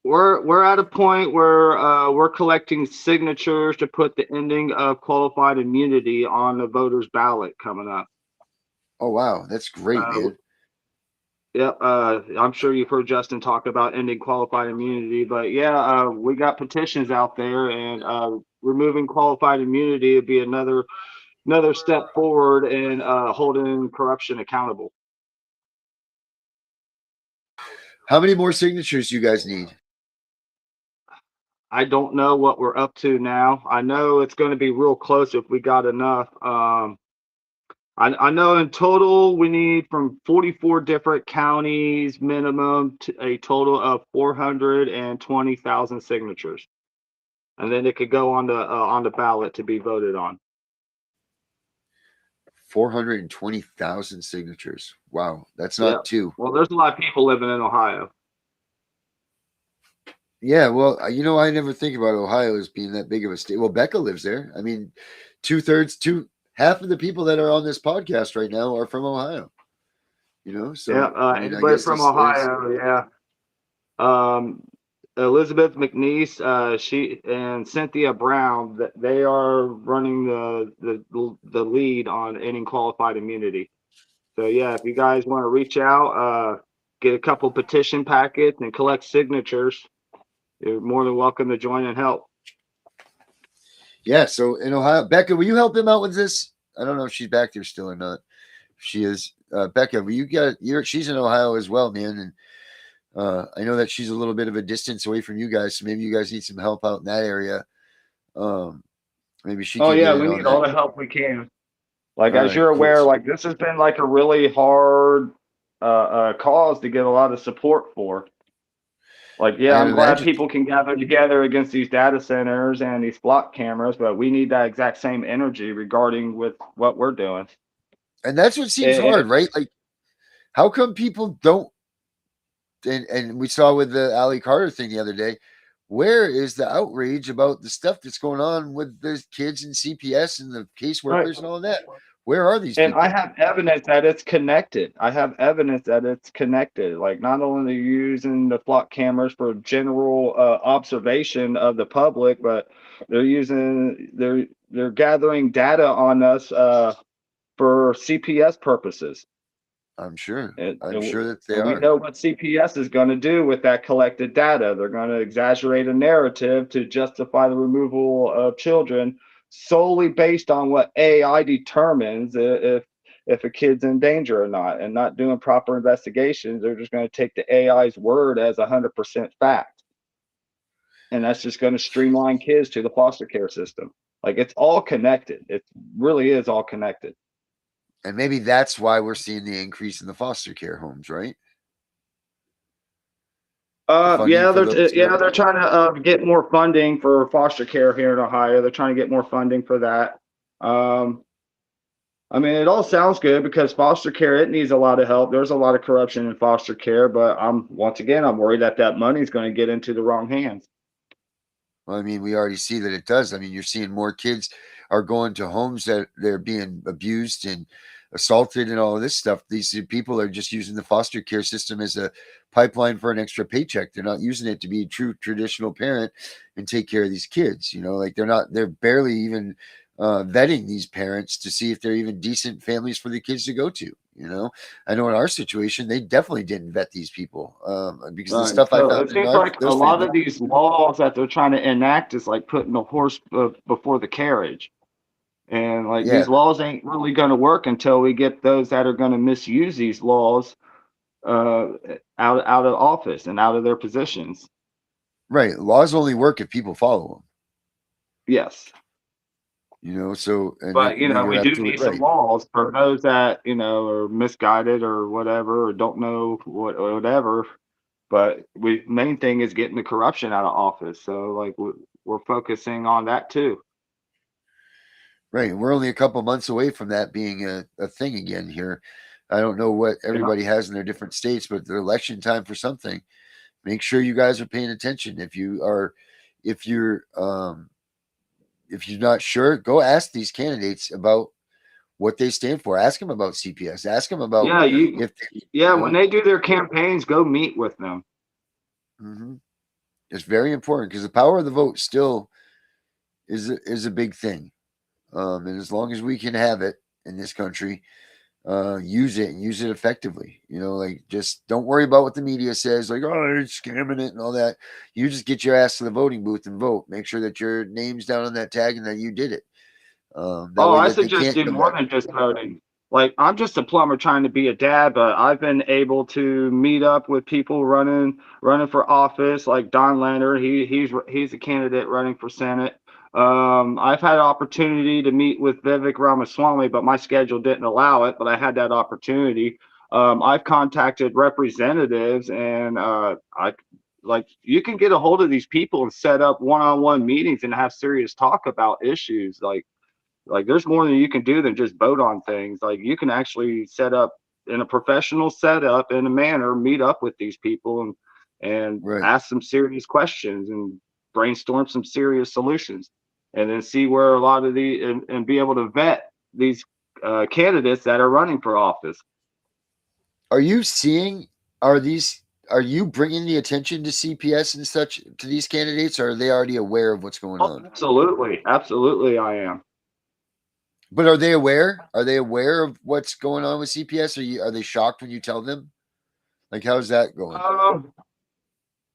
We're at a point where we're collecting signatures to put the ending of qualified immunity on the voters' ballot coming up. Oh, wow. That's great, man. Yeah, I'm sure you've heard Justin talk about ending qualified immunity, but yeah, we got petitions out there, and removing qualified immunity would be another step forward in holding corruption accountable. How many more signatures do you guys need? I don't know what we're up to now. I know it's going to be real close if we got enough. I know in total we need from 44 different counties minimum to a total of 420,000 signatures, and then it could go on the ballot to be voted on. 420,000 signatures. Wow, that's not two. Well, there's a lot of people living in Ohio. Yeah, well, I never think about Ohio as being that big of a state. Well, Becca lives there. I mean, half of the people that are on this podcast right now are from Ohio. Yeah, So I mean, I anybody guess from there's Ohio, yeah. Elizabeth McNeese, she and Cynthia Brown, they are running the lead on ending qualified immunity. So yeah, if you guys want to reach out, get a couple petition packets and collect signatures, you're more than welcome to join and help. Yeah, so in Ohio, Becca, will you help him out with this? I don't know if she's back there still or not. She is. Becca, she's in Ohio as well, man, and I know that she's a little bit of a distance away from you guys, so maybe you guys need some help out in that area. Maybe she Oh can yeah, get in we on need all that. the help we can. Like All as right, you're cool. aware, like this has been like a really hard cause to get a lot of support for. Like, yeah, I I'm glad imagine. people can gather together against these data centers and these block cameras, but we need that exact same energy regarding with what we're doing. And that's what seems And hard, right? Like, how come people don't? And we saw with the Ali Carter thing the other day. Where is the outrage about the stuff that's going on with the kids in CPS and the right. caseworkers and all that? Where are these And people? I have evidence that it's connected. I have evidence that it's connected. Like not only using the flock cameras for general observation of the public, but they're gathering data on us for CPS purposes. I'm sure. And, I'm and, sure that they and we are. know what CPS is going to do with that collected data. They're going to exaggerate a narrative to justify the removal of children solely based on what AI determines if a kid's in danger or not, and not doing proper investigations. They're just going to take the AI's word as 100% fact, and that's just going to streamline kids to the foster care system. Like it's all connected. It really is all connected. And maybe that's why we're seeing the increase in the foster care homes, right? Funding Yeah, for those. they're trying to get more funding for foster care here in Ohio. They're trying to get more funding for that. I mean, it all sounds good because foster care, it needs a lot of help. There's a lot of corruption in foster care, but I'm worried that money is going to get into the wrong hands. Well, I mean, we already see that it does. I mean, you're seeing more kids are going to homes that they're being abused and assaulted and all of this stuff. These people are just using the foster care system as a pipeline for an extra paycheck. They're not using it to be a true traditional parent and take care of these kids. Like they're barely even vetting these parents to see if they're even decent families for the kids to go to. I know in our situation, they definitely didn't vet these people because the Right. stuff I So found it in seems like a those lot families. of these laws that they're trying to enact is like putting the horse before the carriage. And like Yeah, these laws ain't really going to work until we get those that are going to misuse these laws uh, out of office and out of their positions. right. Laws only work if people follow them. Yes. So and But you're we do absolutely need some right. laws for those that are misguided or whatever, or don't know whatever. But main thing is getting the corruption out of office. So like we're focusing on that too. Right. We're only a couple months away from that being a thing again here. I don't know what Yeah. everybody has in their different states, but the election time for something. Make sure you guys are paying attention. If you're not sure, go ask these candidates about what they stand for. Ask them about CPS. Ask them about Yeah, if they, when they do their campaigns, go meet with them. Mm-hmm. It's very important because the power of the vote still is a big thing. And as long as we can have it in this country, use it and use it effectively. Like just don't worry about what the media says, like, oh, they're scamming it and all that. You just get your ass to the voting booth and vote. Make sure that your name's down on that tag and that you did it. That way I that they suggest can't do come more back. than just voting. Like I'm just a plumber trying to be a dad, but I've been able to meet up with people running for office, like Don Leonard. He's a candidate running for Senate. I've had opportunity to meet with Vivek Ramaswamy, but my schedule didn't allow it. But I had that opportunity. I've contacted representatives, and I like you can get a hold of these people and set up one-on-one meetings and have serious talk about issues like there's more than you can do than just vote on things. Like you can actually set up in a professional setup in a manner, meet up with these people and Right. ask some serious questions and brainstorm some serious solutions, and then see where a lot of and be able to vet these candidates that are running for office. Are you seeing, are you bringing the attention to CPS and such to these candidates, or are they already aware of what's going Oh, on? absolutely, I am. But are they aware? Are they aware of what's going on with CPS? Are they shocked when you tell them? Like, how's that going?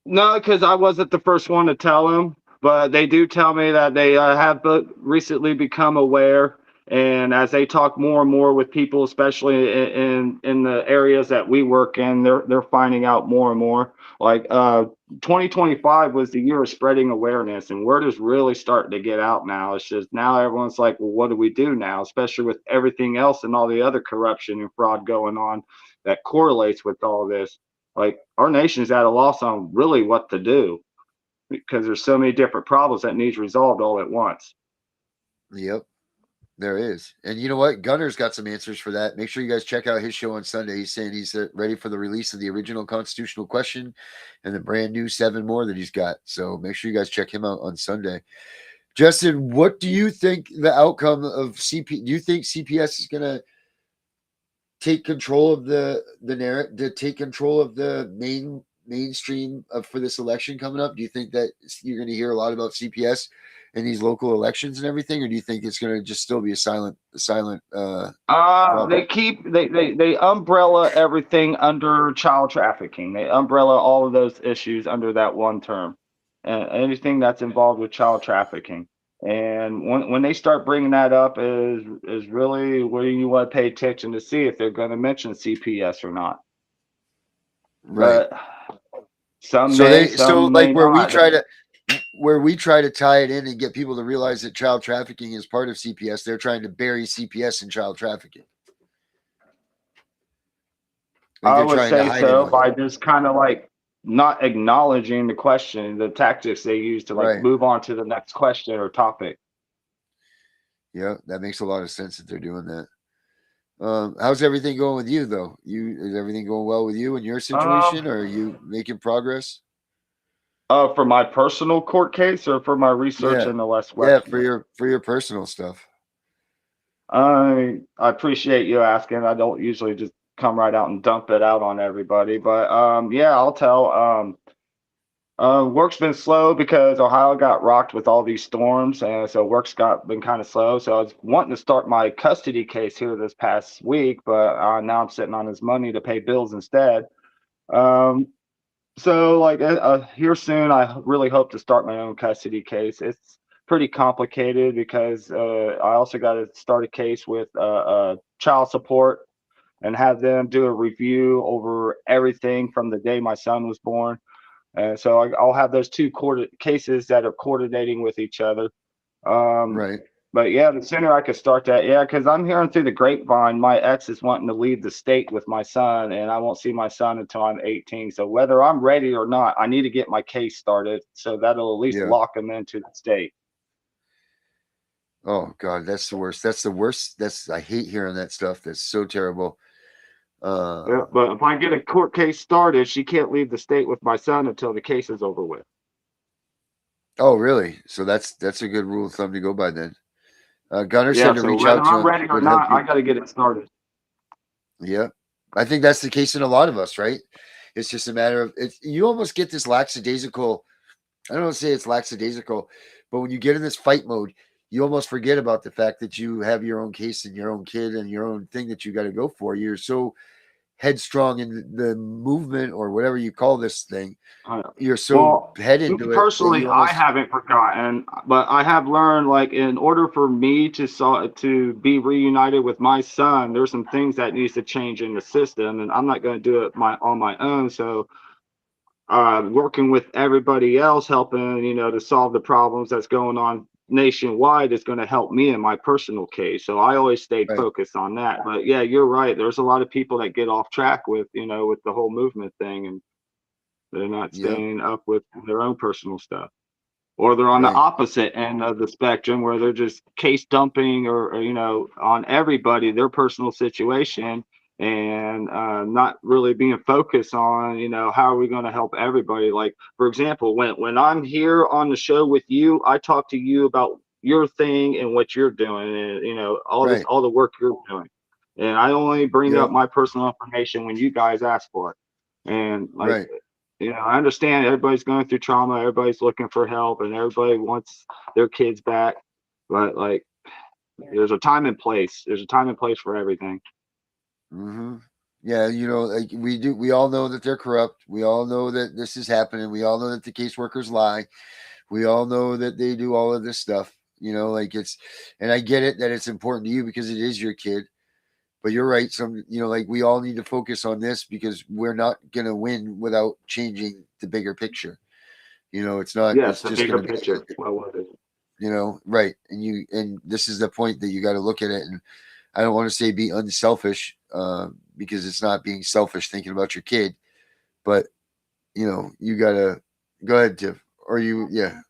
No, because I wasn't the first one to tell them, but they do tell me that they have recently become aware, and as they talk more and more with people, especially in the areas that we work in, they're finding out more and more. Like 2025 was the year of spreading awareness, and word is really starting to get out now. It's just now everyone's like, well, what do we do now? Especially with everything else and all the other corruption and fraud going on that correlates with all this. Like our nation's at a loss on really what to do because there's so many different problems that needs resolved all at once. Yep, there is. And you know what? Gunner's got some answers for that. Make sure you guys check out his show on Sunday. He's saying he's ready for the release of the original constitutional question and the brand new 7 more that he's got. So make sure you guys check him out on Sunday. Justin, what do you think the outcome of do you think CPS is going to take control of the narrative, to take control of the mainstream for this election coming up? Do you think that you're going to hear a lot about CPS in these local elections and everything, or do you think it's going to just still be a silent they umbrella everything under child trafficking. They umbrella all of those issues under that one term, and anything that's involved with child trafficking. And when they start bringing that up is really where you want to pay attention to see if they're going to mention CPS or not. Right. But some So may, they some like may where we not. try to tie it in and get people to realize that child trafficking is part of CPS. They're trying to bury CPS in child trafficking. I would say so by just kind of like not acknowledging the question, the tactics they use to like move on to the next question or topic. Yeah, that makes a lot of sense that they're doing that. How's everything going with you, though? Is everything going well with you and your situation, or are you making progress? For my personal court case or for my research in the West? Yeah, for your personal stuff. I appreciate you asking. I don't usually just come right out and dump it out on everybody, but yeah, I'll tell. Work's been slow because Ohio got rocked with all these storms, and so work's been kind of slow. So I was wanting to start my custody case here this past week, but now I'm sitting on his money to pay bills instead. So like here soon, I really hope to start my own custody case. It's pretty complicated because I also got to start a case with child support and have them do a review over everything from the day my son was born. And so I'll have those two cases that are coordinating with each other. Right. But yeah, the sooner I could start that, yeah, because I'm hearing through the grapevine, my ex is wanting to leave the state with my son, and I won't see my son until I'm 18. So whether I'm ready or not, I need to get my case started so that'll at least lock him into the state. Oh God, that's the worst. That's the worst. I hate hearing that stuff. That's so terrible. Yeah, but if I get a court case started, she can't leave the state with my son until the case is over with. Oh, really? So that's a good rule of thumb to go by then. Gunner said to reach out to him. I'm ready or not, I got to get it started. Yeah, I think that's the case in a lot of us, right? It's just a matter of you almost get this lackadaisical. I don't want to say it's lackadaisical, but when you get in this fight mode, you almost forget about the fact that you have your own case and your own kid and your own thing that you got to go for. You're so headstrong in the movement or whatever you call this thing. You're so head into it. Personally, I haven't forgotten, but I have learned, like, in order for me to be reunited with my son, there's some things that needs to change in the system, and I'm not going to do it on my own. So working with everybody else, helping, to solve the problems that's going on nationwide is going to help me in my personal case. So I always stayed focused on that. But yeah, you're right. There's a lot of people that get off track with, with the whole movement thing, and they're not staying up with their own personal stuff. Or they're on the opposite end of the spectrum where they're just case dumping or on everybody, their personal situation, and not really being focused on, you know, how are we going to help everybody. Like, for example, when I'm here on the show with you, I talk to you about your thing and what you're doing, and you know, Right. all the work you're doing, and I only bring Yep. up my personal information when you guys ask for it. And like, Right. you know, I understand everybody's going through trauma, everybody's looking for help, and everybody wants their kids back, but like, there's a time and place. There's a time and place for everything. Mm-hmm. Yeah, you know, like we all know that they're corrupt. We all know that this is happening. We all know that the caseworkers lie. We all know that they do all of this stuff. You know, like and I get it that it's important to you because it is your kid. But you're right. You know, like we all need to focus on this because we're not going to win without changing the bigger picture. You know, it's not, Yes, it's the just bigger going to be, picture. Well, you know, right. And this is the point that you got to look at it. And I don't want to say be unselfish because it's not being selfish thinking about your kid, but you know, you got to go ahead, Tiff, or yeah.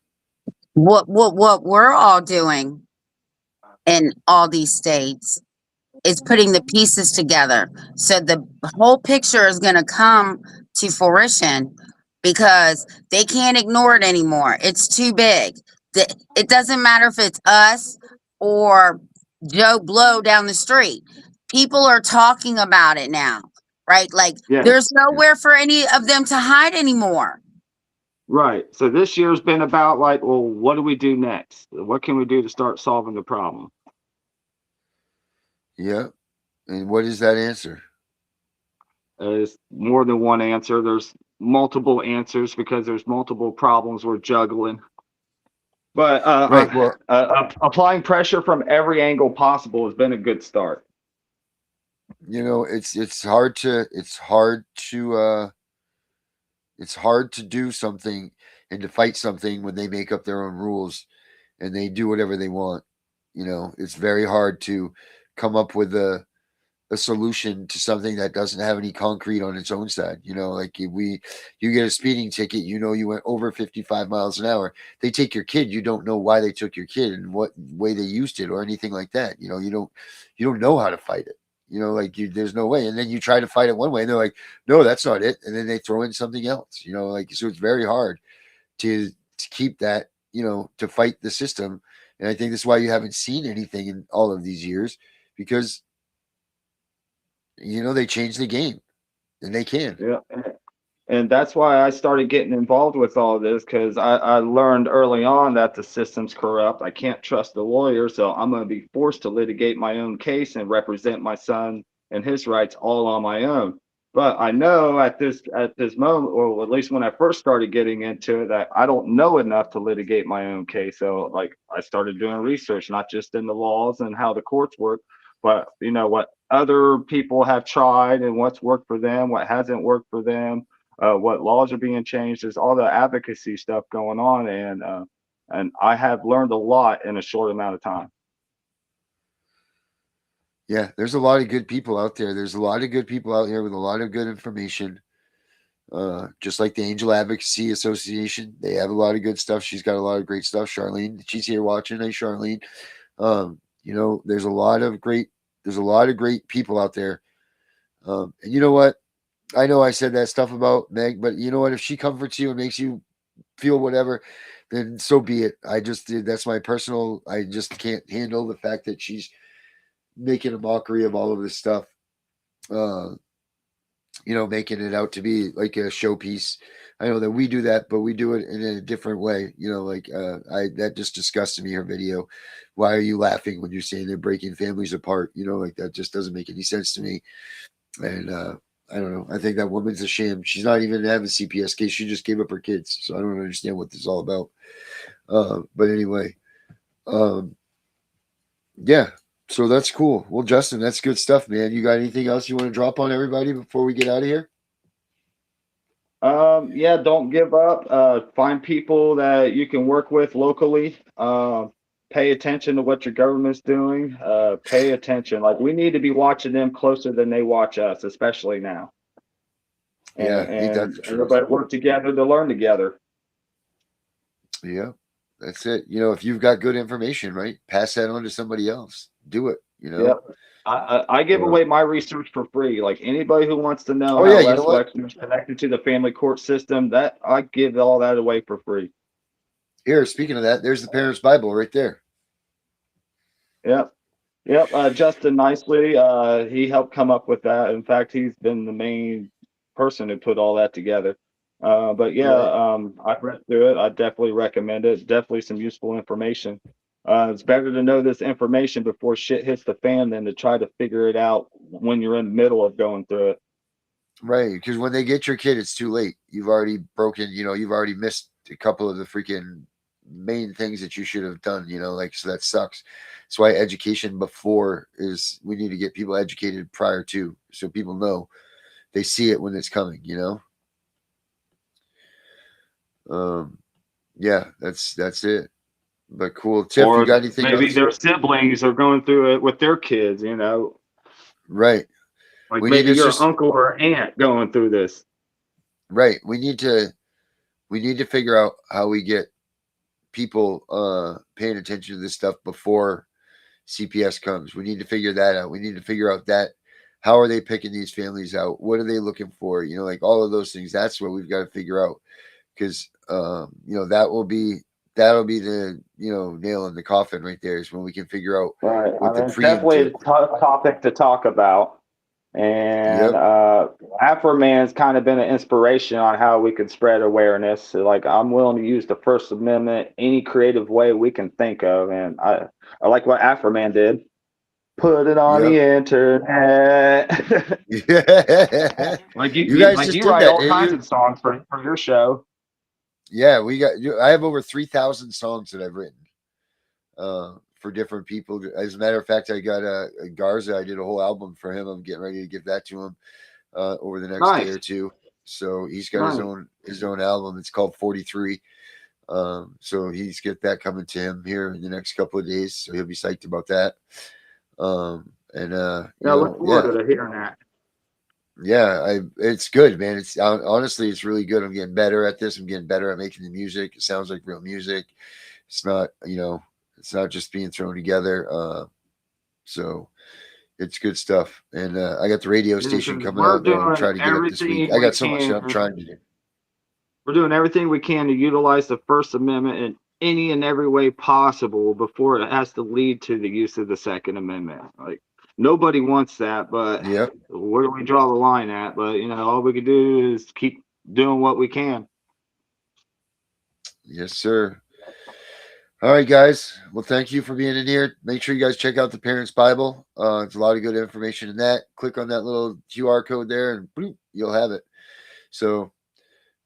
What we're all doing in all these states is putting the pieces together. So the whole picture is going to come to fruition because they can't ignore it anymore. It's too big. It doesn't matter if it's us or Joe Blow down the street. People are talking about it now, right? Like yes. there's nowhere for any of them to hide anymore. Right. So this year's been about like, well, what do we do next? What can we do to start solving the problem? Yeah. And what is that answer? There's more than one answer. There's multiple answers because there's multiple problems we're juggling. But Right. Well, applying pressure from every angle possible has been a good start. you know, it's hard to do something and to fight something when they make up their own rules and they do whatever they want. You know, it's very hard to come up with a solution to something that doesn't have any concrete on its own side. You know, like you get a speeding ticket, you know, you went over 55 miles an hour. They take your kid, you don't know why they took your kid and what way they used it or anything like that. You know, you don't know how to fight it. You know, like there's no way. And then you try to fight it one way and they're like, no, that's not it. And then they throw in something else, you know, like, so it's very hard to keep that, you know, to fight the system. And I think that's why you haven't seen anything in all of these years because, you know, they changed the game and they can. Yeah. And that's why I started getting involved with all this because I learned early on that the system's corrupt. I can't trust the lawyer, so I'm going to be forced to litigate my own case and represent my son and his rights all on my own. But I know at this moment, or at least when I first started getting into it, that I don't know enough to litigate my own case. So like I started doing research, not just in the laws and how the courts work, but you know what other people have tried and what's worked for them, what hasn't worked for them, what laws are being changed. There's all the advocacy stuff going on, and I have learned a lot in a short amount of time. Yeah, there's a lot of good people out there. There's a lot of good people out here with a lot of good information. Just like the Angel Advocacy Association, they have a lot of good stuff. She's got a lot of great stuff. Charlene, she's here watching. Hey, Charlene. You know, there's a lot of great people out there. And you know what? I know I said that stuff about Meg, but you know what? If she comforts you and makes you feel whatever, then so be it. That's my personal. I just can't handle the fact that she's making a mockery of all of this stuff. You know, making it out to be like a showpiece. I know that we do that, but we do it in a different way. You know, like that just disgusted me, her video. Why are you laughing when you're saying they're breaking families apart? You know, like that just doesn't make any sense to me. And I don't know. I think that woman's a sham. She's not even having a CPS case. She just gave up her kids. So I don't understand what this is all about. But anyway, yeah. So that's cool. Well, Justin, that's good stuff, man. You got anything else you want to drop on everybody before we get out of here? Yeah, don't give up. Find people that you can work with locally. Pay attention to what your government's doing. Pay attention. Like we need to be watching them closer than they watch us, especially now. And everybody work together to learn together. Yeah, that's it. You know, if you've got good information, right, pass that on to somebody else. Do it. You know, yep. I give away my research for free. Like anybody who wants to know Oh how yeah, you know Les what? Wexner is connected to the family court system, that I give all that away for free. Here, speaking of that, there's the Parents Bible right there. Yep. Yep. Justin Nicely, he helped come up with that. In fact, he's been the main person who put all that together. But yeah, Right. I've read through it. I definitely recommend it. Definitely some useful information. It's better to know this information before shit hits the fan than to try to figure it out when you're in the middle of going through it. Right, because when they get your kid, it's too late. You've already broken, you've already missed a couple of the freaking main things that you should have done, like, so that sucks. That's why education before we need to get people educated prior to, so people know, they see it when it's coming, yeah, that's it. But cool. Tiff, Or you got anything maybe else? their siblings are going through it with their kids, Right. Like We maybe need to your just uncle or aunt going through this. right. We need to figure out how we get people paying attention to this stuff before CPS comes. We need to figure that out. We need to figure out that how are they picking these families out? What are they looking for? Like all of those things. That's what we've got to figure out, because that'll be the nail in the coffin right there, is when we can figure out Right. what the It's definitely a preemptive. tough topic to talk about. And Afroman's kind of been an inspiration on how we could spread awareness. So, like, I'm willing to use the First Amendment any creative way we can think of. And I like what Afroman did. Put it on the internet. Yeah. Like You guys just you did write that, all didn't kinds you? of songs for your show. Yeah, I have over 3,000 songs that I've written for different people. As a matter of fact, I got a Garza. I did a whole album for him. I'm getting ready to give that to him over the next day or two. So he's got his own album. It's called 43. So he's got that coming to him here in the next couple of days. So he'll be psyched about that. Look forward to hearing that. Yeah, it's good, man. It's honestly, it's really good. I'm getting better at this. I'm getting better at making the music. It sounds like real music. It's not, it's not just being thrown together. So it's good stuff. And I got the radio station coming out there. I'm trying to get up this week. I got so much that I'm trying to do. We're doing everything we can to utilize the First Amendment in any and every way possible before it has to lead to the use of the Second Amendment. Like, nobody wants that, but where do we draw the line at? But all we can do is keep doing what we can. Yes, sir. All right, guys. Well, thank you for being in here. Make sure you guys check out the Parents Bible. There's a lot of good information in that. Click on that little QR code there, and boop, you'll have it. So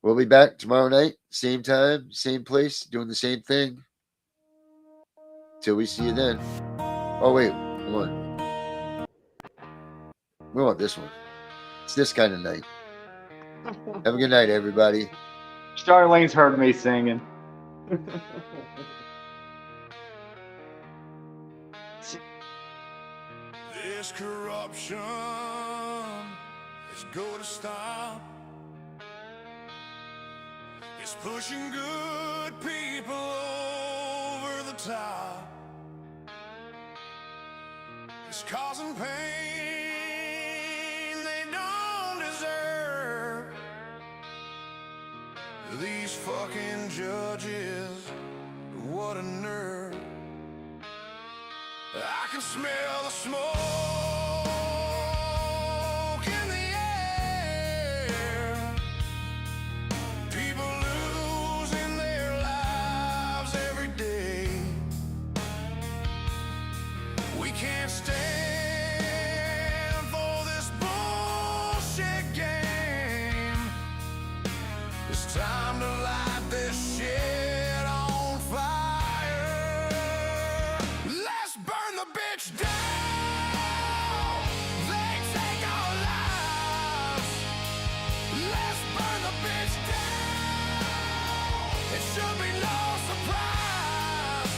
we'll be back tomorrow night, same time, same place, doing the same thing. Till we see you then. Oh, wait. Hold on. We want this one. It's this kind of night. Have a good night, everybody. Charlene's heard me singing. This corruption is going to stop. It's pushing good people over the top. It's causing pain they don't deserve. These fucking judges, what a nerve. I can smell the smoke in the air. People losing their lives every day. We can't stand for this bullshit game. It's time to light this shit on fire. Let's burn the bitch down. They take our lives. Let's burn the bitch down. It should be no surprise.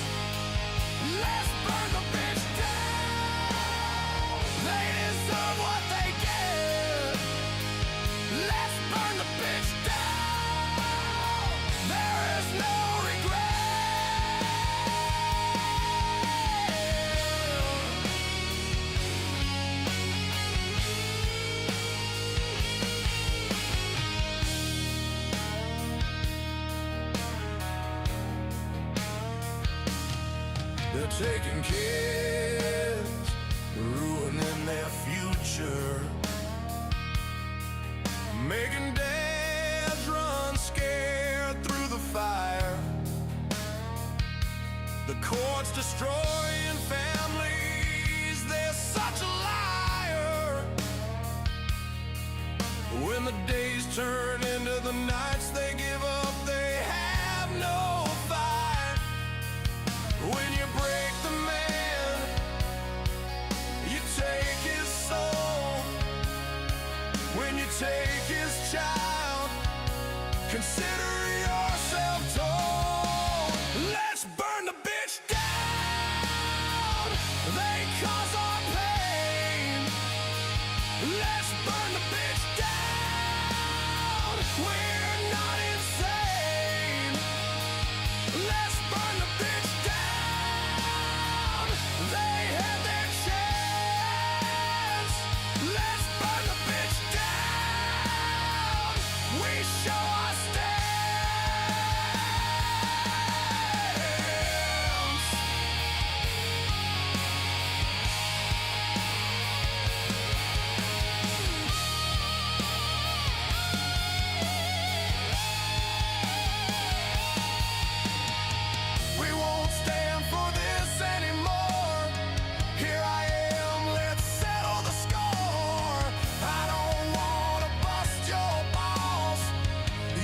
Let's burn the bitch down. They deserve what they get. Let's burn the bitch down. There is no taking kids, ruining their future, making dads run scared through the fire. The court's destroying families, they're such a liar. When the days turn into the nights, they give up, they have no fight. When you break the man, you take his soul. When you take his child, consider yourself told. Let's burn the bitch down. They cause our pain. Let's burn the bitch down. We're not insane. Let's burn the bitch down. They had their chance. Let's burn the bitch down. We show our stance. We won't stand for this anymore. Here I am, let's settle the score. I don't wanna bust your balls.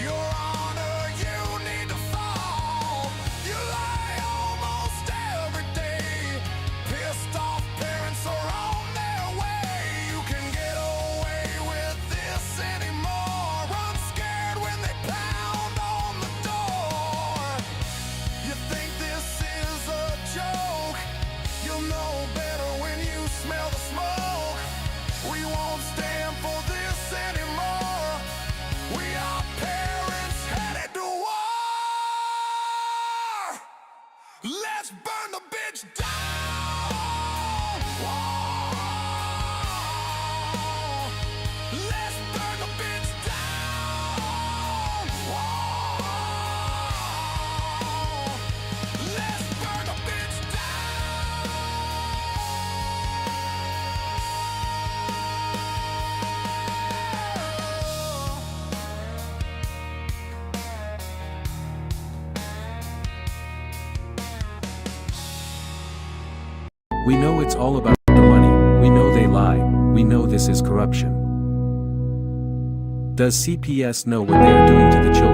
Your Honor, you need to fall. You lie almost every day. Pissed off parents are on their way. You can get away with this anymore. I'm scared when they pound on the door. You think this is a joke? You'll know better when you smell the smoke. We won't stand for this anymore. We are parents headed to war. Let's burn the bitch down. Whoa. Let's burn the bitch down. Whoa. Let's burn the bitch down. We know it's all about the money, we know they lie, we know this is corruption. Does CPS know what they are doing to the children?